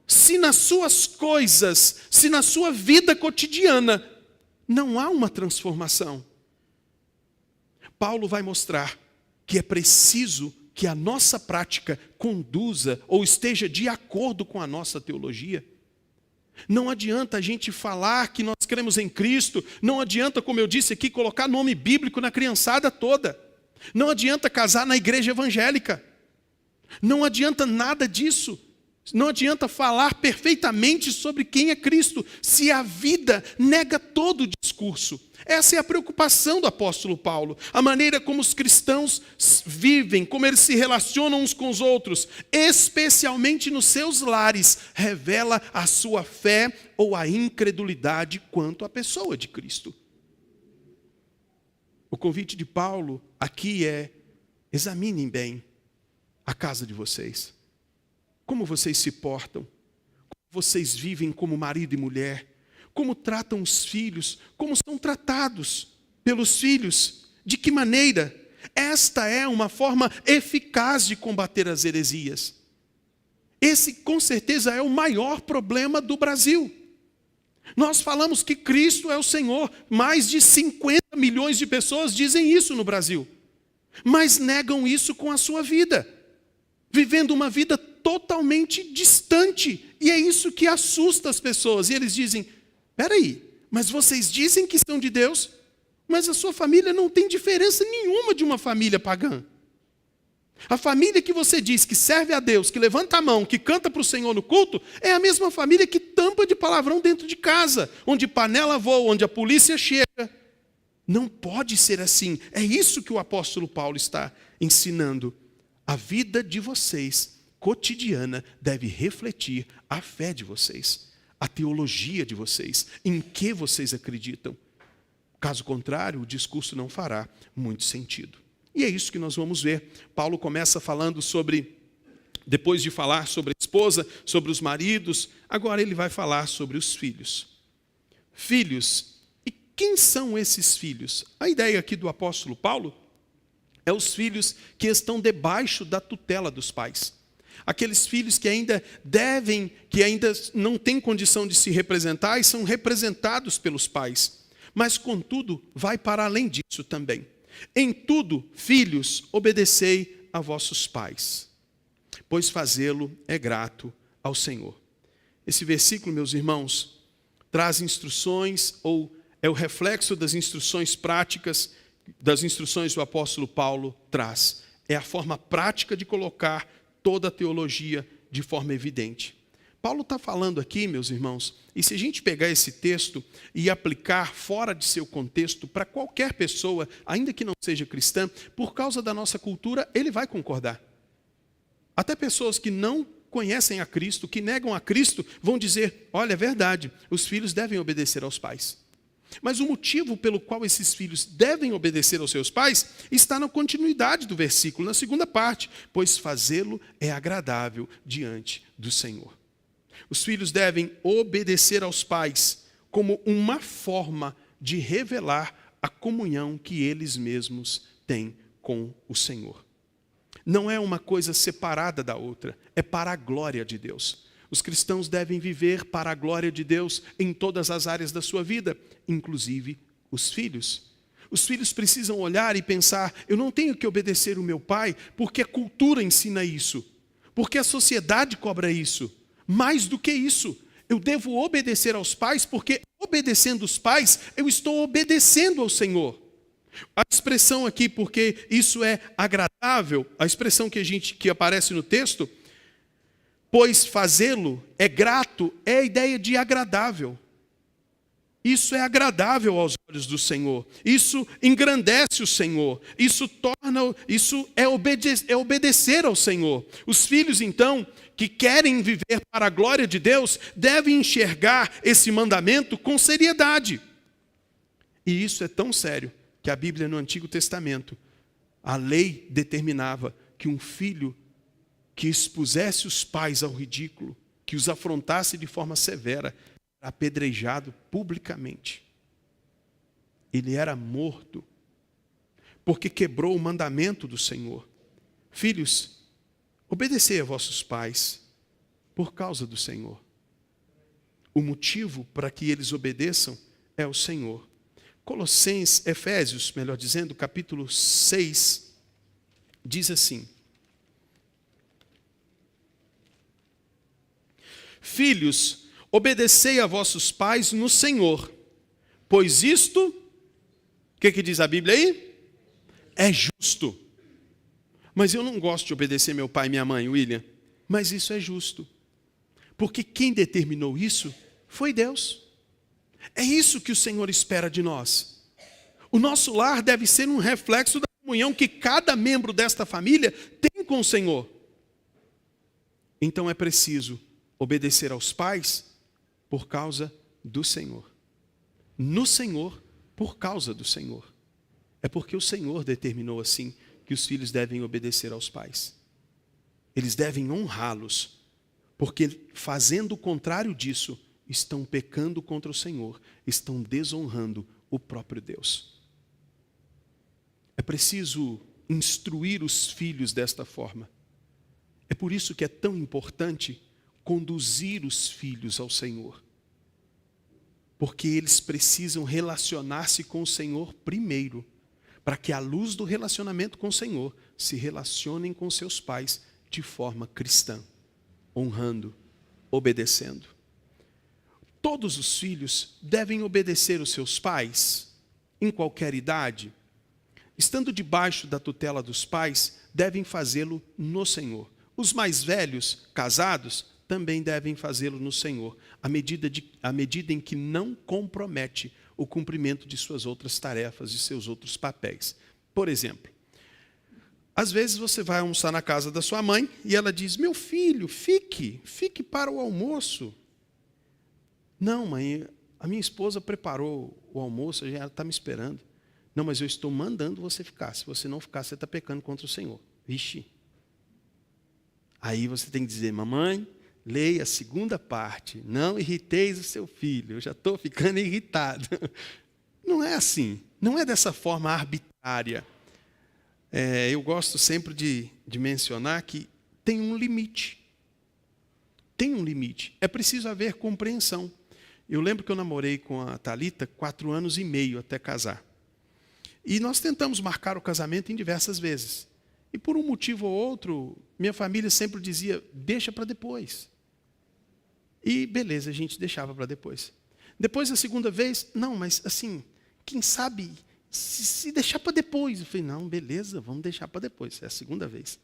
se nas suas coisas, se na sua vida cotidiana, não há uma transformação. Paulo vai mostrar que é preciso que a nossa prática conduza ou esteja de acordo com a nossa teologia. Não adianta a gente falar que nós cremos em Cristo, não adianta, como eu disse aqui, colocar nome bíblico na criançada toda. Não adianta casar na igreja evangélica. Não adianta nada disso. Não adianta falar perfeitamente sobre quem é Cristo, se a vida nega todo o discurso. Essa é a preocupação do apóstolo Paulo. A maneira como os cristãos vivem, como eles se relacionam uns com os outros, especialmente nos seus lares, revela a sua fé ou a incredulidade quanto à pessoa de Cristo. O convite de Paulo aqui é: examinem bem a casa de vocês. Como vocês se portam, como vocês vivem como marido e mulher, como tratam os filhos, como são tratados pelos filhos, de que maneira? Esta é uma forma eficaz de combater as heresias. Esse, com certeza, é o maior problema do Brasil. Nós falamos que Cristo é o Senhor, mais de 50 milhões de pessoas dizem isso no Brasil, mas negam isso com a sua vida, vivendo uma vida totalmente distante, e é isso que assusta as pessoas, e eles dizem, peraí, mas vocês dizem que são de Deus, mas a sua família não tem diferença nenhuma de uma família pagã. A família que você diz que serve a Deus, que levanta a mão, que canta para o Senhor no culto, é a mesma família que tampa de palavrão dentro de casa, onde panela voa, onde a polícia chega. Não pode ser assim. É isso que o apóstolo Paulo está ensinando. A vida de vocês, cotidiana, deve refletir a fé de vocês, a teologia de vocês, em que vocês acreditam. Caso contrário, o discurso não fará muito sentido. E é isso que nós vamos ver. Paulo começa falando sobre, depois de falar sobre a esposa, sobre os maridos, agora ele vai falar sobre os filhos. Filhos, e quem são esses filhos? A ideia aqui do apóstolo Paulo é os filhos que estão debaixo da tutela dos pais. Aqueles filhos que ainda não têm condição de se representar e são representados pelos pais. Mas, contudo, vai para além disso também. Em tudo, filhos, obedecei a vossos pais, pois fazê-lo é grato ao Senhor. Esse versículo, meus irmãos, traz instruções ou é o reflexo das instruções práticas, das instruções que o apóstolo Paulo traz. É a forma prática de colocar toda a teologia de forma evidente. Paulo está falando aqui, meus irmãos, e se a gente pegar esse texto e aplicar fora de seu contexto para qualquer pessoa, ainda que não seja cristã, por causa da nossa cultura, ele vai concordar. Até pessoas que não conhecem a Cristo, que negam a Cristo, vão dizer, olha, é verdade, os filhos devem obedecer aos pais. Mas o motivo pelo qual esses filhos devem obedecer aos seus pais está na continuidade do versículo, na segunda parte, pois fazê-lo é agradável diante do Senhor. Os filhos devem obedecer aos pais como uma forma de revelar a comunhão que eles mesmos têm com o Senhor. Não é uma coisa separada da outra, é para a glória de Deus. Os cristãos devem viver para a glória de Deus em todas as áreas da sua vida, inclusive os filhos. Os filhos precisam olhar e pensar, eu não tenho que obedecer o meu pai porque a cultura ensina isso, porque a sociedade cobra isso. Mais do que isso, eu devo obedecer aos pais porque obedecendo os pais, eu estou obedecendo ao Senhor. A expressão aqui, porque isso é agradável, a expressão que aparece no texto, pois fazê-lo é grato, é a ideia de agradável. Isso é agradável aos olhos do Senhor. Isso engrandece o Senhor. Isso é obedecer ao Senhor. Os filhos, então, que querem viver para a glória de Deus, devem enxergar esse mandamento com seriedade. E isso é tão sério que a Bíblia no Antigo Testamento, a lei determinava que um filho que expusesse os pais ao ridículo, que os afrontasse de forma severa, era apedrejado publicamente. Ele era morto, porque quebrou o mandamento do Senhor. Filhos, obedecei a vossos pais por causa do Senhor. O motivo para que eles obedeçam é o Senhor. Efésios, melhor dizendo, capítulo 6, diz assim: Filhos, obedecei a vossos pais no Senhor, pois isto, o que diz a Bíblia aí? É justo. Mas eu não gosto de obedecer meu pai e minha mãe, William, mas isso é justo. Porque quem determinou isso foi Deus. É isso que o Senhor espera de nós. O nosso lar deve ser um reflexo da comunhão que cada membro desta família tem com o Senhor. Então é preciso obedecer aos pais por causa do Senhor. No Senhor, por causa do Senhor. É porque o Senhor determinou assim que os filhos devem obedecer aos pais. Eles devem honrá-los, porque fazendo o contrário disso, estão pecando contra o Senhor, estão desonrando o próprio Deus. É preciso instruir os filhos desta forma. É por isso que é tão importante conduzir os filhos ao Senhor. Porque eles precisam relacionar-se com o Senhor primeiro, para que à luz do relacionamento com o Senhor, se relacionem com seus pais de forma cristã, honrando, obedecendo. Todos os filhos devem obedecer os seus pais, em qualquer idade. Estando debaixo da tutela dos pais, devem fazê-lo no Senhor. Os mais velhos, casados, também devem fazê-lo no Senhor, à medida em que não compromete o cumprimento de suas outras tarefas, de seus outros papéis. Por exemplo, às vezes você vai almoçar na casa da sua mãe e ela diz, meu filho, fique para o almoço. Não, mãe, a minha esposa preparou o almoço, ela está me esperando. Não, mas eu estou mandando você ficar. Se você não ficar, você está pecando contra o Senhor. Vixe. Aí você tem que dizer, mamãe, leia a segunda parte. Não irriteis o seu filho. Eu já estou ficando irritado. Não é assim. Não é dessa forma arbitrária. Eu gosto sempre de mencionar que tem um limite. Tem um limite. É preciso haver compreensão. Eu lembro que eu namorei com a Thalita 4 anos e meio até casar. E nós tentamos marcar o casamento em diversas vezes. E por um motivo ou outro, minha família sempre dizia, deixa para depois. E beleza, a gente deixava para depois. Depois, a segunda vez, não, mas assim, quem sabe, se deixar para depois. Eu falei, não, beleza, vamos deixar para depois. É a segunda vez.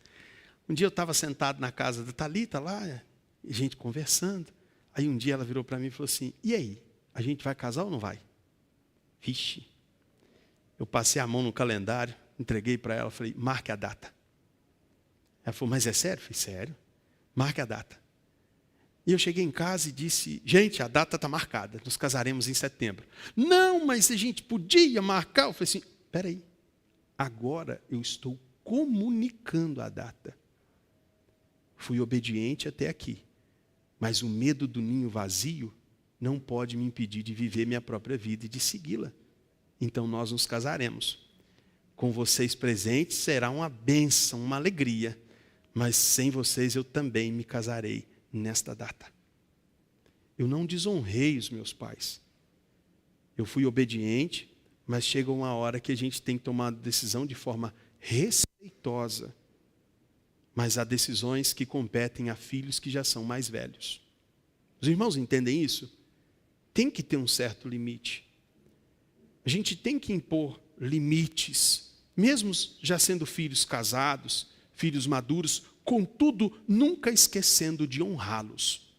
Um dia eu estava sentado na casa da Thalita lá, a gente conversando. Aí um dia ela virou para mim e falou assim, e aí, a gente vai casar ou não vai? Vixe. Eu passei a mão no calendário, entreguei para ela, falei, marque a data. Ela falou, mas é sério? Eu falei, sério. Marque a data. E eu cheguei em casa e disse, gente, a data está marcada, nos casaremos em setembro. Não, mas a gente podia marcar. Eu falei assim, espera aí, agora eu estou comunicando a data. Fui obediente até aqui, mas o medo do ninho vazio não pode me impedir de viver minha própria vida e de segui-la. Então nós nos casaremos. Com vocês presentes será uma bênção, uma alegria, mas sem vocês eu também me casarei nesta data. Eu não desonrei os meus pais. Eu fui obediente, mas chega uma hora que a gente tem que tomar a decisão de forma respeitosa. Mas há decisões que competem a filhos que já são mais velhos. Os irmãos entendem isso? Tem que ter um certo limite. A gente tem que impor limites, mesmo já sendo filhos casados, filhos maduros, contudo, nunca esquecendo de honrá-los,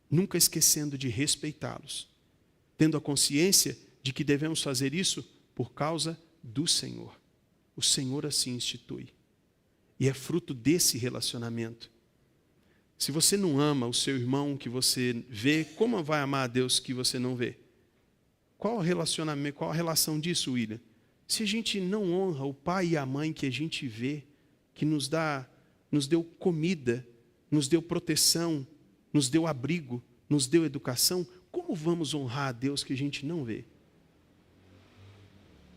nunca esquecendo de respeitá-los, tendo a consciência de que devemos fazer isso por causa do Senhor. O Senhor assim institui. E é fruto desse relacionamento. Se você não ama o seu irmão que você vê, como vai amar a Deus que você não vê? Qual o relacionamento, qual a relação disso, William? Se a gente não honra o pai e a mãe que a gente vê, que nos deu comida, nos deu proteção, nos deu abrigo, nos deu educação, como vamos honrar a Deus que a gente não vê?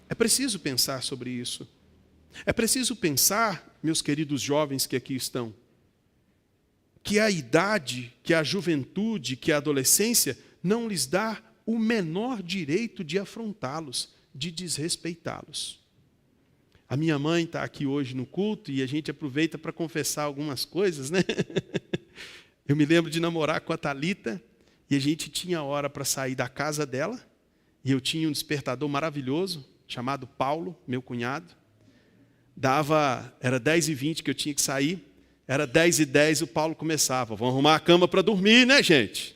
É preciso pensar sobre isso. É preciso pensar, meus queridos jovens que aqui estão, que a idade, que a juventude, que a adolescência não lhes dá o menor direito de afrontá-los, de desrespeitá-los. A minha mãe está aqui hoje no culto e a gente aproveita para confessar algumas coisas, né? Eu me lembro de namorar com a Thalita e a gente tinha hora para sair da casa dela e eu tinha um despertador maravilhoso chamado Paulo, meu cunhado. Era 10h20 que eu tinha que sair, era 10h10 o Paulo começava, vamos arrumar a cama para dormir, né, gente?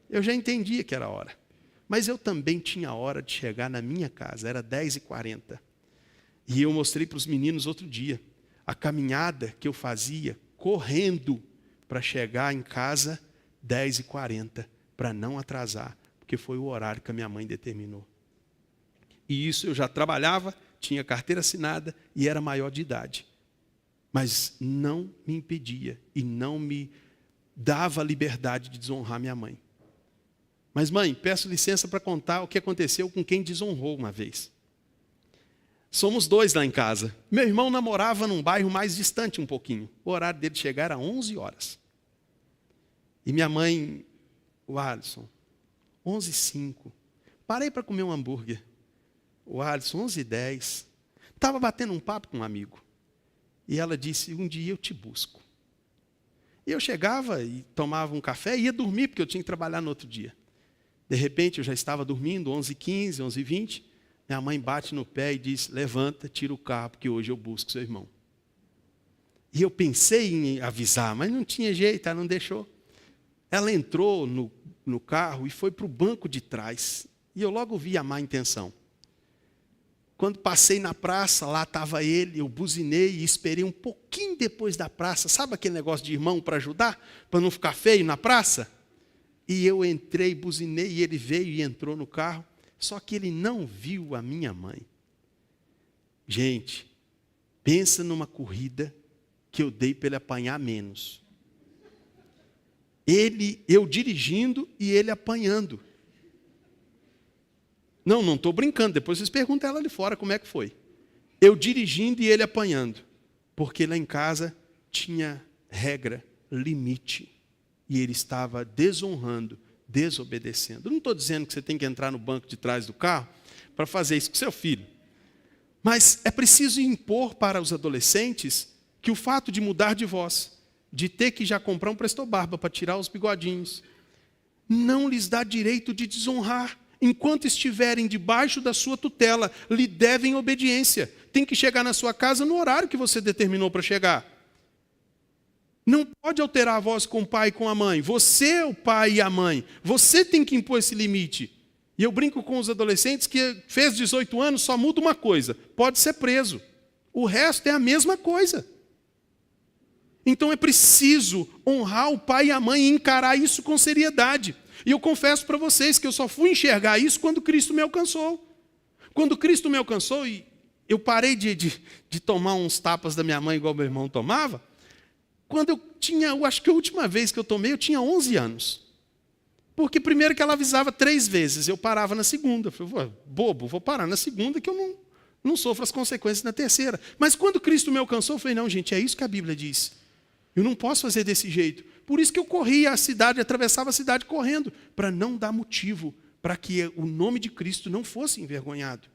Eu já entendia que era a hora, mas eu também tinha a hora de chegar na minha casa, era 10h40. E eu mostrei para os meninos outro dia, a caminhada que eu fazia, correndo, para chegar em casa 10h40, para não atrasar, porque foi o horário que a minha mãe determinou. E isso eu já trabalhava, tinha carteira assinada e era maior de idade. Mas não me impedia e não me dava a liberdade de desonrar minha mãe. Mas mãe, peço licença para contar o que aconteceu com quem desonrou uma vez. Somos 2 lá em casa. Meu irmão namorava num bairro mais distante um pouquinho. O horário dele de chegar era 11 horas. E minha mãe, o Alisson, 11h05. Parei para comer um hambúrguer. O Alisson, 11h10. Estava batendo um papo com um amigo. E ela disse, um dia eu te busco. E eu chegava e tomava um café e ia dormir, porque eu tinha que trabalhar no outro dia. De repente eu já estava dormindo, 11h15, 11h20. Minha mãe bate no pé e diz, levanta, tira o carro, porque hoje eu busco seu irmão. E eu pensei em avisar, mas não tinha jeito, ela não deixou. Ela entrou no carro e foi para o banco de trás. E eu logo vi a má intenção. Quando passei na praça, lá estava ele, eu buzinei e esperei um pouquinho depois da praça. Sabe aquele negócio de irmão para ajudar? Para não ficar feio na praça? E eu entrei, buzinei e ele veio e entrou no carro. Só que ele não viu a minha mãe. Gente, pensa numa corrida que eu dei para ele apanhar menos. Eu dirigindo e ele apanhando. Não estou brincando, depois vocês perguntam ela ali fora como é que foi. Eu dirigindo e ele apanhando. Porque lá em casa tinha regra, limite. E ele estava desonrando, desobedecendo. Eu não estou dizendo que você tem que entrar no banco de trás do carro para fazer isso com seu filho. Mas é preciso impor para os adolescentes que o fato de mudar de voz, de ter que já comprar um presto-barba para tirar os bigodinhos, não lhes dá direito de desonrar. Enquanto estiverem debaixo da sua tutela, lhe devem obediência. Tem que chegar na sua casa no horário que você determinou para chegar. Não pode alterar a voz com o pai e com a mãe. Você é o pai e a mãe. Você tem que impor esse limite. E eu brinco com os adolescentes que fez 18 anos, só muda uma coisa: pode ser preso. O resto é a mesma coisa. Então é preciso honrar o pai e a mãe e encarar isso com seriedade. E eu confesso para vocês que eu só fui enxergar isso quando Cristo me alcançou. Quando Cristo me alcançou e eu parei de tomar uns tapas da minha mãe igual meu irmão tomava, quando eu acho que a última vez que eu tomei, eu tinha 11 anos. Porque primeiro que ela avisava 3 vezes, eu parava na segunda. Eu falei, bobo, vou parar na segunda que eu não sofro as consequências na terceira. Mas quando Cristo me alcançou, eu falei, não, gente, é isso que a Bíblia diz. Eu não posso fazer desse jeito. Por isso que eu corria a cidade, atravessava a cidade correndo, para não dar motivo para que o nome de Cristo não fosse envergonhado.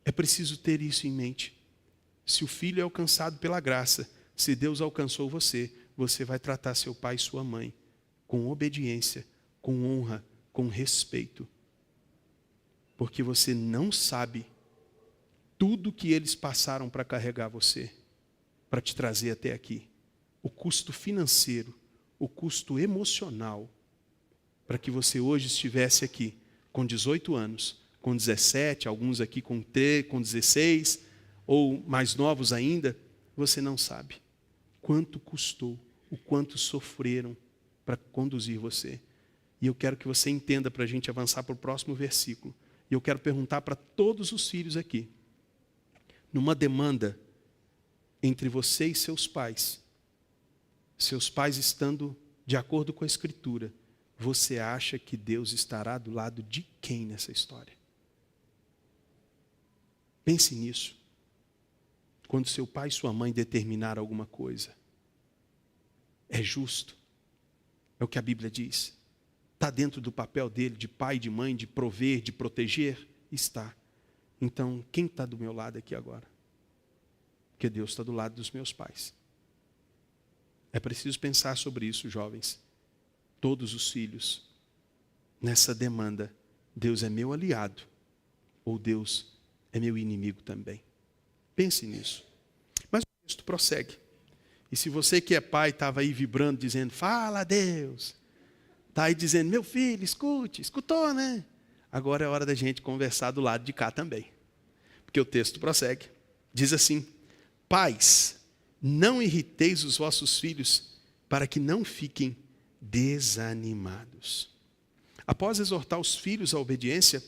É preciso ter isso em mente. Se o filho é alcançado pela graça, se Deus alcançou você, você vai tratar seu pai e sua mãe com obediência, com honra, com respeito. Porque você não sabe tudo que eles passaram para carregar você, para te trazer até aqui. O custo financeiro, o custo emocional, para que você hoje estivesse aqui com 18 anos, com 17, alguns aqui com 16, ou mais novos ainda, você não sabe quanto custou, o quanto sofreram para conduzir você. E eu quero que você entenda para a gente avançar para o próximo versículo. E eu quero perguntar para todos os filhos aqui, numa demanda entre você e seus pais estando de acordo com a Escritura, você acha que Deus estará do lado de quem nessa história? Pense nisso. Quando seu pai e sua mãe determinar alguma coisa, é justo? É o que a Bíblia diz. Está dentro do papel dele, de pai, de mãe, de prover, de proteger? Está. Então, quem está do meu lado aqui agora? Porque Deus está do lado dos meus pais. É preciso pensar sobre isso, jovens. Todos os filhos, nessa demanda, Deus é meu aliado ou Deus é meu inimigo também? Pense nisso. Mas o texto prossegue. E se você que é pai estava aí vibrando, dizendo, fala a Deus, está aí dizendo, meu filho, escutou, né? Agora é hora da gente conversar do lado de cá também. Porque o texto prossegue. Diz assim, pais, não irriteis os vossos filhos, para que não fiquem desanimados. Após exortar os filhos à obediência,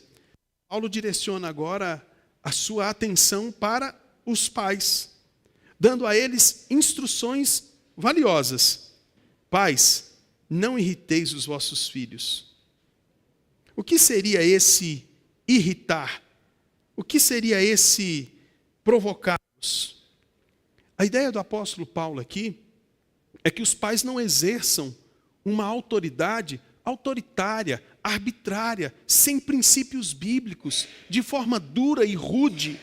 Paulo direciona agora a sua atenção para os pais, dando a eles instruções valiosas. Pais, não irriteis os vossos filhos. O que seria esse irritar? O que seria esse provocá-los? A ideia do apóstolo Paulo aqui é que os pais não exerçam uma autoridade autoritária, arbitrária, sem princípios bíblicos, de forma dura e rude,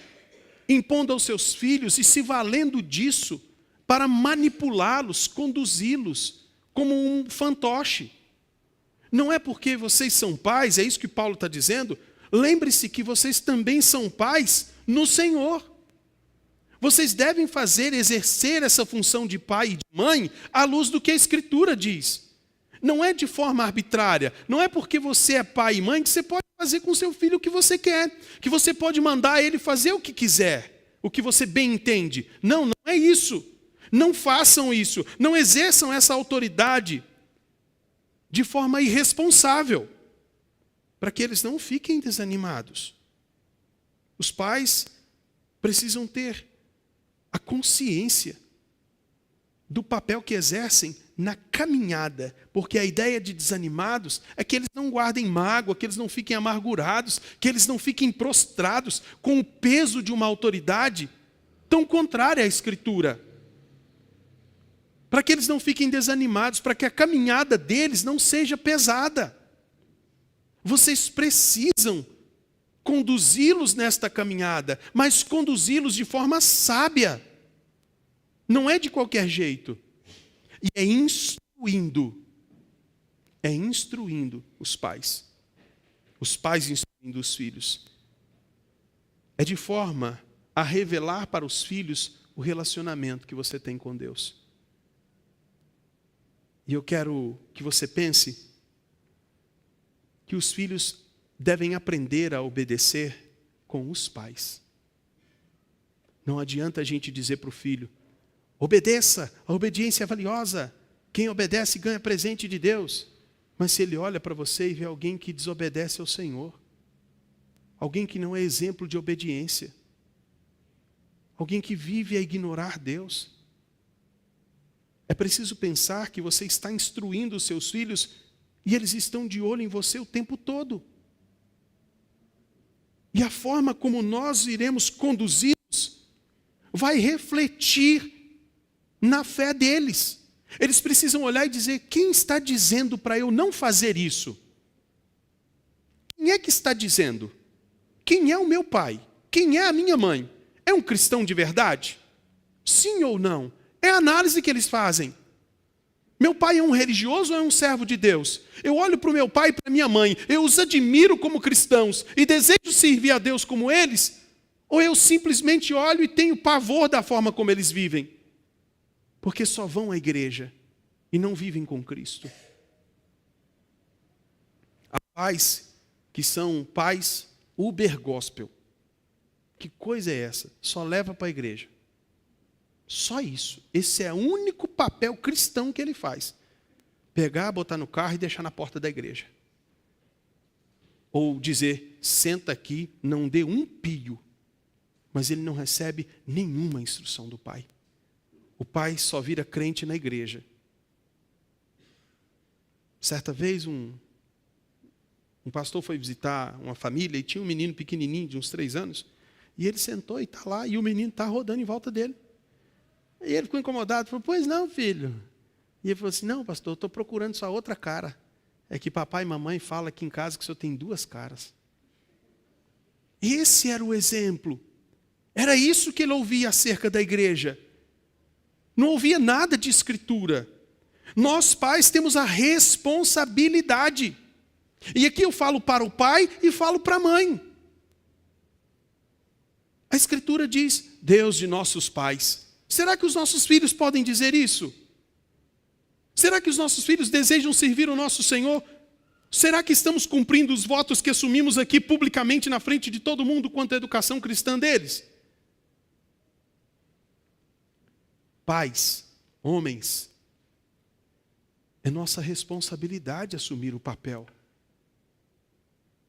impondo aos seus filhos e se valendo disso para manipulá-los, conduzi-los como um fantoche. Não é porque vocês são pais, é isso que Paulo está dizendo, lembre-se que vocês também são pais no Senhor. Vocês devem exercer essa função de pai e de mãe à luz do que a Escritura diz. Não é de forma arbitrária, não é porque você é pai e mãe que você pode fazer com seu filho o que você quer, que você pode mandar ele fazer o que quiser, o que você bem entende. Não, não é isso. Não façam isso, não exerçam essa autoridade de forma irresponsável, para que eles não fiquem desanimados. Os pais precisam ter a consciência do papel que exercem na caminhada, porque a ideia de desanimados é que eles não guardem mágoa, que eles não fiquem amargurados, que eles não fiquem prostrados com o peso de uma autoridade tão contrária à Escritura. Para que eles não fiquem desanimados, para que a caminhada deles não seja pesada. Vocês precisam conduzi-los nesta caminhada, mas conduzi-los de forma sábia. Não é de qualquer jeito. E é instruindo é instruindo os pais instruindo os filhos. É de forma a revelar para os filhos o relacionamento que você tem com Deus. E eu quero que você pense que os filhos devem aprender a obedecer com os pais. Não adianta a gente dizer para o filho: obedeça, a obediência é valiosa. Quem obedece ganha presente de Deus. Mas se ele olha para você e vê alguém que desobedece ao Senhor, alguém que não é exemplo de obediência, alguém que vive a ignorar Deus, é preciso pensar que você está instruindo os seus filhos e eles estão de olho em você o tempo todo. E a forma como nós iremos conduzi-los vai refletir na fé deles. Eles precisam olhar e dizer: quem está dizendo para eu não fazer isso? Quem é que está dizendo? Quem é o meu pai? Quem é a minha mãe? É um cristão de verdade? Sim ou não? É a análise que eles fazem. Meu pai é um religioso ou é um servo de Deus? Eu olho para o meu pai e para a minha mãe, eu os admiro como cristãos e desejo servir a Deus como eles? Ou eu simplesmente olho e tenho pavor da forma como eles vivem? Porque só vão à igreja e não vivem com Cristo. Há pais que são pais uber gospel. Que coisa é essa? Só leva para a igreja. Só isso. Esse é o único papel cristão que ele faz. Pegar, botar no carro e deixar na porta da igreja. Ou dizer: senta aqui, não dê um pio. Mas ele não recebe nenhuma instrução do pai. O pai só vira crente na igreja. Certa vez um pastor foi visitar uma família e tinha um menino pequenininho de uns 3 anos. E ele sentou e está lá e o menino está rodando em volta dele. E ele ficou incomodado, falou: pois não, filho. E ele falou assim: não, pastor, eu estou procurando sua outra cara. É que papai e mamãe falam aqui em casa que o senhor tem 2 caras. Esse era o exemplo. Era isso que ele ouvia acerca da igreja. Não ouvia nada de escritura. Nós pais temos a responsabilidade. E aqui eu falo para o pai e falo para a mãe. A escritura diz: Deus de nossos pais. Será que os nossos filhos podem dizer isso? Será que os nossos filhos desejam servir o nosso Senhor? Será que estamos cumprindo os votos que assumimos aqui publicamente na frente de todo mundo quanto à educação cristã deles? Pais, homens, é nossa responsabilidade assumir o papel.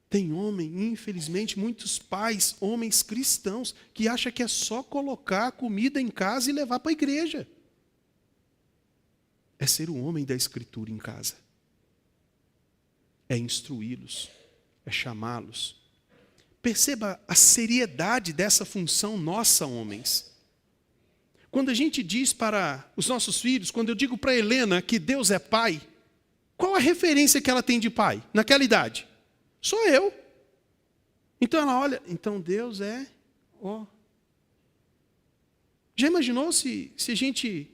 Tem homem, infelizmente, muitos pais, homens cristãos, que acham que é só colocar a comida em casa e levar para a igreja. É ser o homem da Escritura em casa. É instruí-los, é chamá-los. Perceba a seriedade dessa função nossa, homens. Quando a gente diz para os nossos filhos, quando eu digo para Helena que Deus é pai, qual a referência que ela tem de pai naquela idade? Sou eu. Então ela olha, então Deus é ó. Já imaginou se a gente...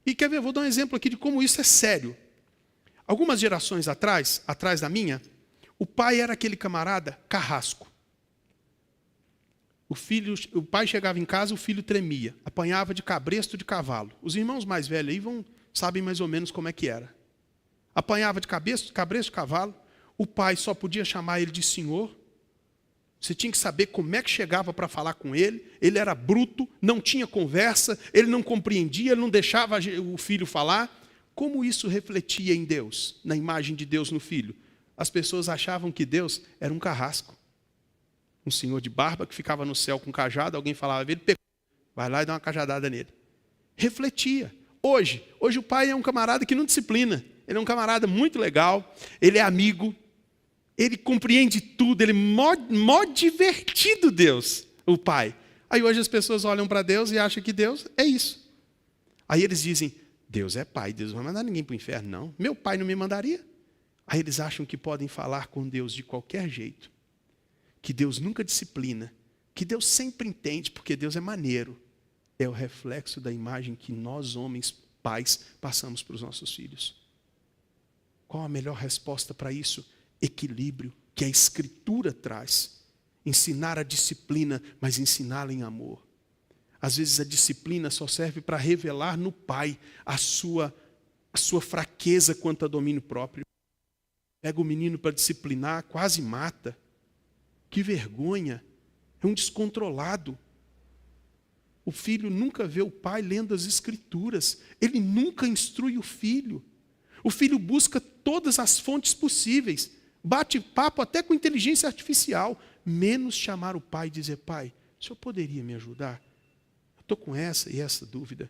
E quer ver, eu vou dar um exemplo aqui de como isso é sério. Algumas gerações atrás da minha, o pai era aquele camarada carrasco. O pai chegava em casa, o filho tremia, apanhava de cabresto de cavalo. Os irmãos mais velhos aí sabem mais ou menos como é que era. Apanhava de cabresto de cavalo, o pai só podia chamar ele de senhor. Você tinha que saber como é que chegava para falar com ele. Ele era bruto, não tinha conversa, ele não compreendia, ele não deixava o filho falar. Como isso refletia em Deus, na imagem de Deus no filho? As pessoas achavam que Deus era um carrasco. Um senhor de barba que ficava no céu com cajado, alguém falava, ele pegou, vai lá e dá uma cajadada nele. Refletia. Hoje o pai é um camarada que não disciplina. Ele é um camarada muito legal, ele é amigo, ele compreende tudo, ele é mó divertido Deus, o pai. Aí hoje as pessoas olham para Deus e acham que Deus é isso. Aí eles dizem, Deus é pai, Deus não vai mandar ninguém para o inferno, não. Meu pai não me mandaria. Aí eles acham que podem falar com Deus de qualquer jeito. Que Deus nunca disciplina, que Deus sempre entende, porque Deus é maneiro. É o reflexo da imagem que nós, homens, pais, passamos para os nossos filhos. Qual a melhor resposta para isso? Equilíbrio, que a Escritura traz. Ensinar a disciplina, mas ensiná-la em amor. Às vezes a disciplina só serve para revelar no pai a sua fraqueza quanto a domínio próprio. Pega o menino para disciplinar, quase mata. Que vergonha. É um descontrolado. O filho nunca vê o pai lendo as Escrituras. Ele nunca instrui o filho. O filho busca todas as fontes possíveis. Bate papo até com inteligência artificial. Menos chamar o pai e dizer: pai, o senhor poderia me ajudar? Eu estou com essa e essa dúvida.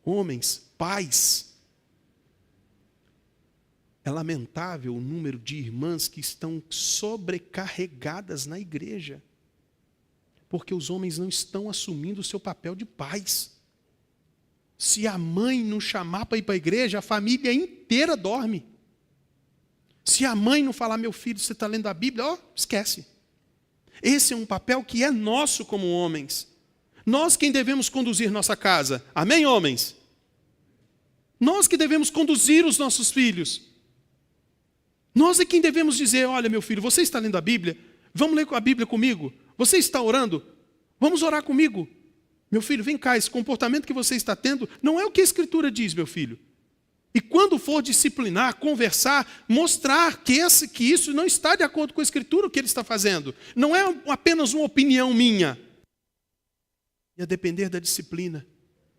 Homens, pais. É lamentável o número de irmãs que estão sobrecarregadas na igreja. Porque os homens não estão assumindo o seu papel de pais. Se a mãe não chamar para ir para a igreja, a família inteira dorme. Se a mãe não falar: meu filho, você está lendo a Bíblia? Esquece. Esse é um papel que é nosso como homens. Nós quem devemos conduzir nossa casa. Amém, homens? Nós que devemos conduzir os nossos filhos. Nós é quem devemos dizer: olha, meu filho, você está lendo a Bíblia? Vamos ler a Bíblia comigo? Você está orando? Vamos orar comigo. Meu filho, vem cá, esse comportamento que você está tendo não é o que a Escritura diz, meu filho. E quando for disciplinar, conversar, mostrar que isso não está de acordo com a Escritura, o que ele está fazendo. Não é apenas uma opinião minha. E a depender da disciplina,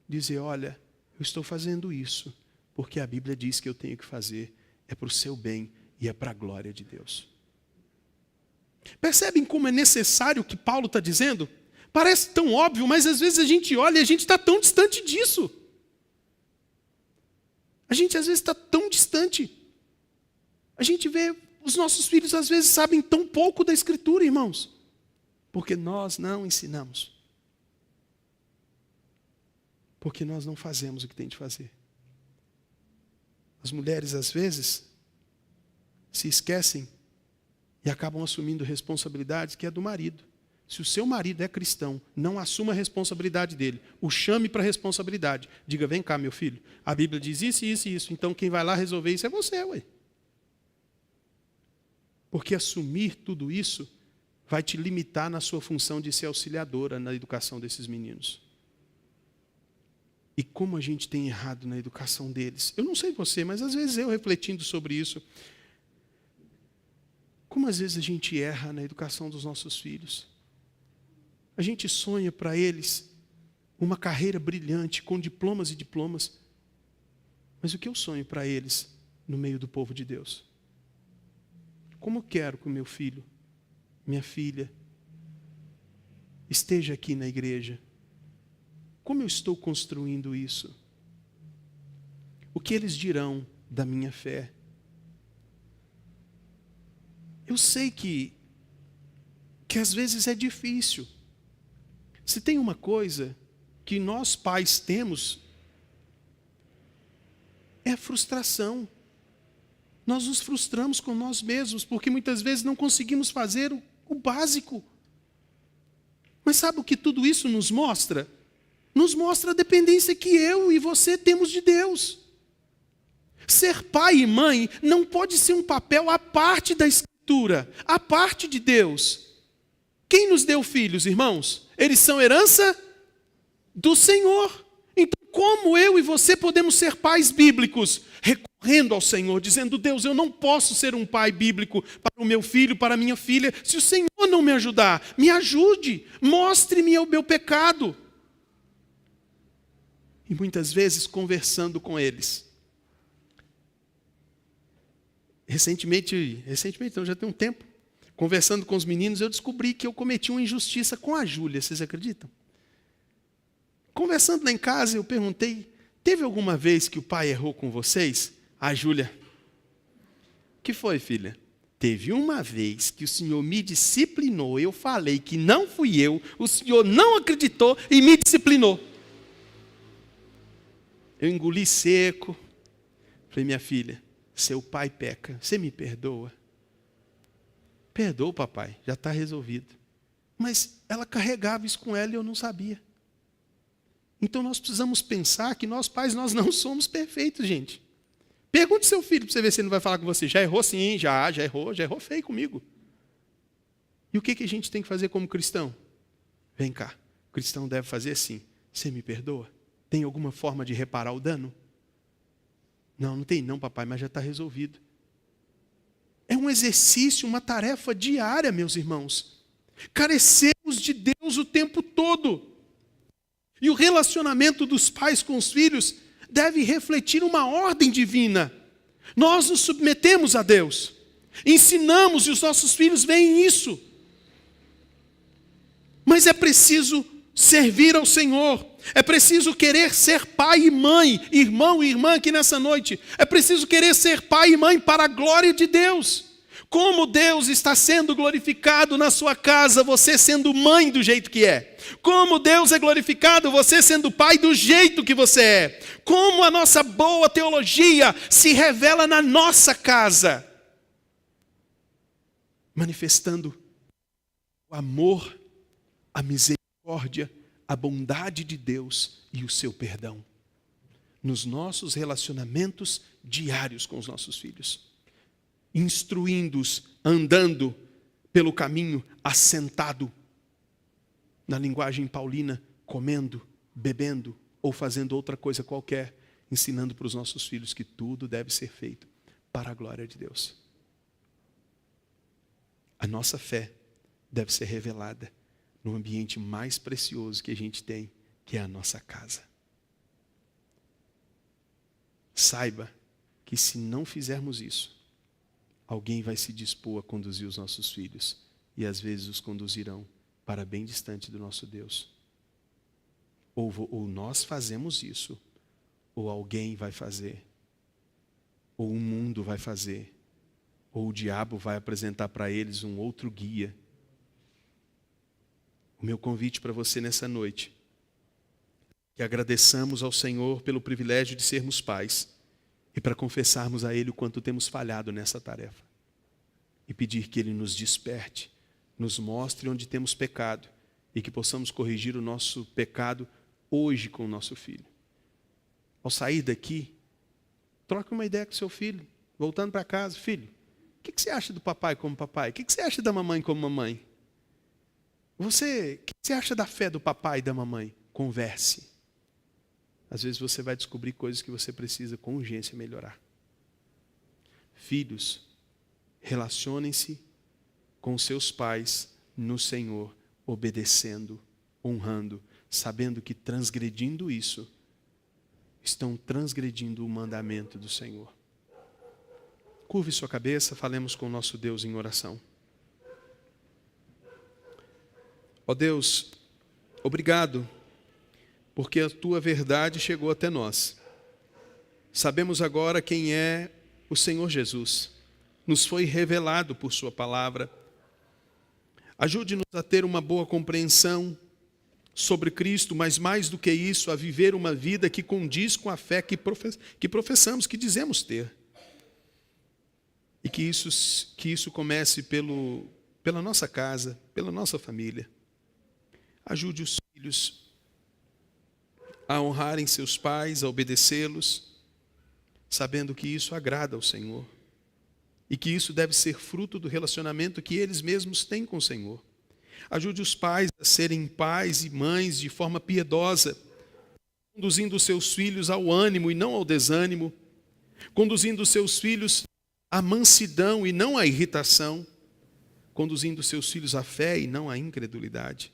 dizer: olha, eu estou fazendo isso porque a Bíblia diz que eu tenho que fazer. É para o seu bem e é para a glória de Deus. Percebem como é necessário o que Paulo está dizendo? Parece tão óbvio, mas às vezes a gente olha e a gente está tão distante disso. A gente às vezes está tão distante. A gente vê os nossos filhos às vezes sabem tão pouco da Escritura, irmãos. Porque nós não ensinamos. Porque nós não fazemos o que tem de fazer. As mulheres às vezes se esquecem e acabam assumindo responsabilidades que é do marido. Se o seu marido é cristão, não assuma a responsabilidade dele. O chame para a responsabilidade. Diga: vem cá, meu filho. A Bíblia diz isso, isso e isso. Então quem vai lá resolver isso é você, ué. Porque assumir tudo isso vai te limitar na sua função de ser auxiliadora na educação desses meninos. E como a gente tem errado na educação deles. Eu não sei você, mas às vezes eu refletindo sobre isso. Como às vezes a gente erra na educação dos nossos filhos. A gente sonha para eles uma carreira brilhante, com diplomas e diplomas. Mas o que eu sonho para eles no meio do povo de Deus? Como eu quero que o meu filho, minha filha, esteja aqui na igreja? Como eu estou construindo isso? O que eles dirão da minha fé? Eu sei que às vezes é difícil. Se tem uma coisa que nós pais temos, é a frustração. Nós nos frustramos com nós mesmos, porque muitas vezes não conseguimos fazer o básico. Mas sabe o que tudo isso nos mostra? Nos mostra a dependência que eu e você temos de Deus. Ser pai e mãe não pode ser um papel à parte da Escritura, à parte de Deus. Quem nos deu filhos, irmãos? Eles são herança do Senhor. Então, como eu e você podemos ser pais bíblicos? Recorrendo ao Senhor, dizendo: Deus, eu não posso ser um pai bíblico para o meu filho, para a minha filha, se o Senhor não me ajudar. Me ajude, mostre-me o meu pecado. E muitas vezes conversando com eles. Recentemente, então já tem um tempo, conversando com os meninos, eu descobri que eu cometi uma injustiça com a Júlia, vocês acreditam? Conversando lá em casa, eu perguntei: teve alguma vez que o pai errou com vocês? A Júlia: o que foi, filha? Teve uma vez que o Senhor me disciplinou, eu falei que não fui eu, o Senhor não acreditou e me disciplinou. Eu engoli seco. Falei: minha filha, seu pai peca, você me perdoa? Perdoa, papai, já está resolvido. Mas ela carregava isso com ela e eu não sabia. Então nós precisamos pensar que nós pais, nós não somos perfeitos, gente. Pergunte seu filho para você ver se ele não vai falar com você. Já errou sim, já errou feio comigo. E o que a gente tem que fazer como cristão? Vem cá, o cristão deve fazer assim. Você me perdoa? Tem alguma forma de reparar o dano? Não tem não, papai, mas já está resolvido. É um exercício, uma tarefa diária, meus irmãos. Carecemos de Deus o tempo todo. E o relacionamento dos pais com os filhos deve refletir uma ordem divina. Nós nos submetemos a Deus. Ensinamos e os nossos filhos veem isso. Mas é preciso servir ao Senhor. É preciso querer ser pai e mãe, irmão e irmã aqui nessa noite. É preciso querer ser pai e mãe para a glória de Deus. Como Deus está sendo glorificado na sua casa, você sendo mãe do jeito que é. Como Deus é glorificado, você sendo pai do jeito que você é. Como a nossa boa teologia se revela na nossa casa. Manifestando o amor, a misericórdia, a bondade de Deus e o seu perdão. Nos nossos relacionamentos diários com os nossos filhos. Instruindo-os, andando pelo caminho, assentado, na linguagem paulina, comendo, bebendo ou fazendo outra coisa qualquer, ensinando para os nossos filhos que tudo deve ser feito para a glória de Deus. A nossa fé deve ser revelada no ambiente mais precioso que a gente tem, que é a nossa casa. Saiba que se não fizermos isso, alguém vai se dispor a conduzir os nossos filhos e às vezes os conduzirão para bem distante do nosso Deus. Ou nós fazemos isso, ou alguém vai fazer, ou o mundo vai fazer, ou o diabo vai apresentar para eles um outro guia. O meu convite para você nessa noite, que agradeçamos ao Senhor pelo privilégio de sermos pais e para confessarmos a Ele o quanto temos falhado nessa tarefa e pedir que Ele nos desperte, nos mostre onde temos pecado e que possamos corrigir o nosso pecado hoje com o nosso filho. Ao sair daqui, troque uma ideia com seu filho, voltando para casa. Filho, o que você acha do papai como papai? O que você acha da mamãe como mamãe? O que você acha da fé do papai e da mamãe? Converse. Às vezes você vai descobrir coisas que você precisa com urgência melhorar. Filhos, relacionem-se com seus pais no Senhor, obedecendo, honrando, sabendo que transgredindo isso, estão transgredindo o mandamento do Senhor. Curve sua cabeça, falemos com o nosso Deus em oração. Ó Deus, obrigado, porque a Tua verdade chegou até nós. Sabemos agora quem é o Senhor Jesus. Nos foi revelado por Sua palavra. Ajude-nos a ter uma boa compreensão sobre Cristo, mas mais do que isso, a viver uma vida que condiz com a fé que professamos, que dizemos ter. E que isso comece pela nossa casa, pela nossa família. Ajude os filhos a honrarem seus pais, a obedecê-los, sabendo que isso agrada ao Senhor. E que isso deve ser fruto do relacionamento que eles mesmos têm com o Senhor. Ajude os pais a serem pais e mães de forma piedosa, conduzindo os seus filhos ao ânimo e não ao desânimo, conduzindo os seus filhos à mansidão e não à irritação, conduzindo os seus filhos à fé e não à incredulidade.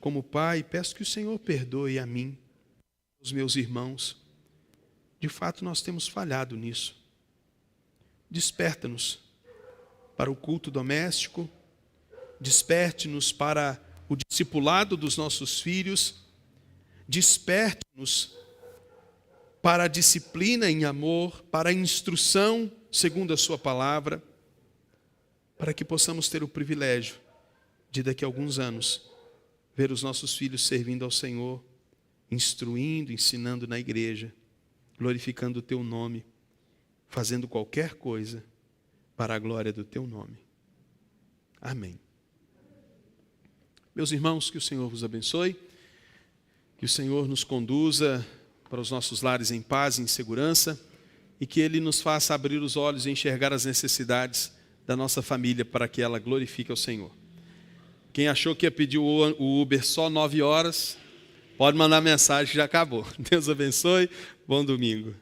Como pai, peço que o Senhor perdoe a mim, os meus irmãos. De fato, nós temos falhado nisso. Desperta-nos para o culto doméstico, desperte-nos para o discipulado dos nossos filhos, desperte-nos para a disciplina em amor, para a instrução segundo a Sua palavra, para que possamos ter o privilégio de daqui a alguns anos ver os nossos filhos servindo ao Senhor, instruindo, ensinando na igreja, glorificando o Teu nome, fazendo qualquer coisa para a glória do Teu nome. Amém. Meus irmãos, que o Senhor vos abençoe, que o Senhor nos conduza para os nossos lares em paz e em segurança, e que Ele nos faça abrir os olhos e enxergar as necessidades da nossa família para que ela glorifique ao Senhor. Quem achou que ia pedir o Uber só 9 horas, pode mandar mensagem, já acabou. Deus abençoe, bom domingo.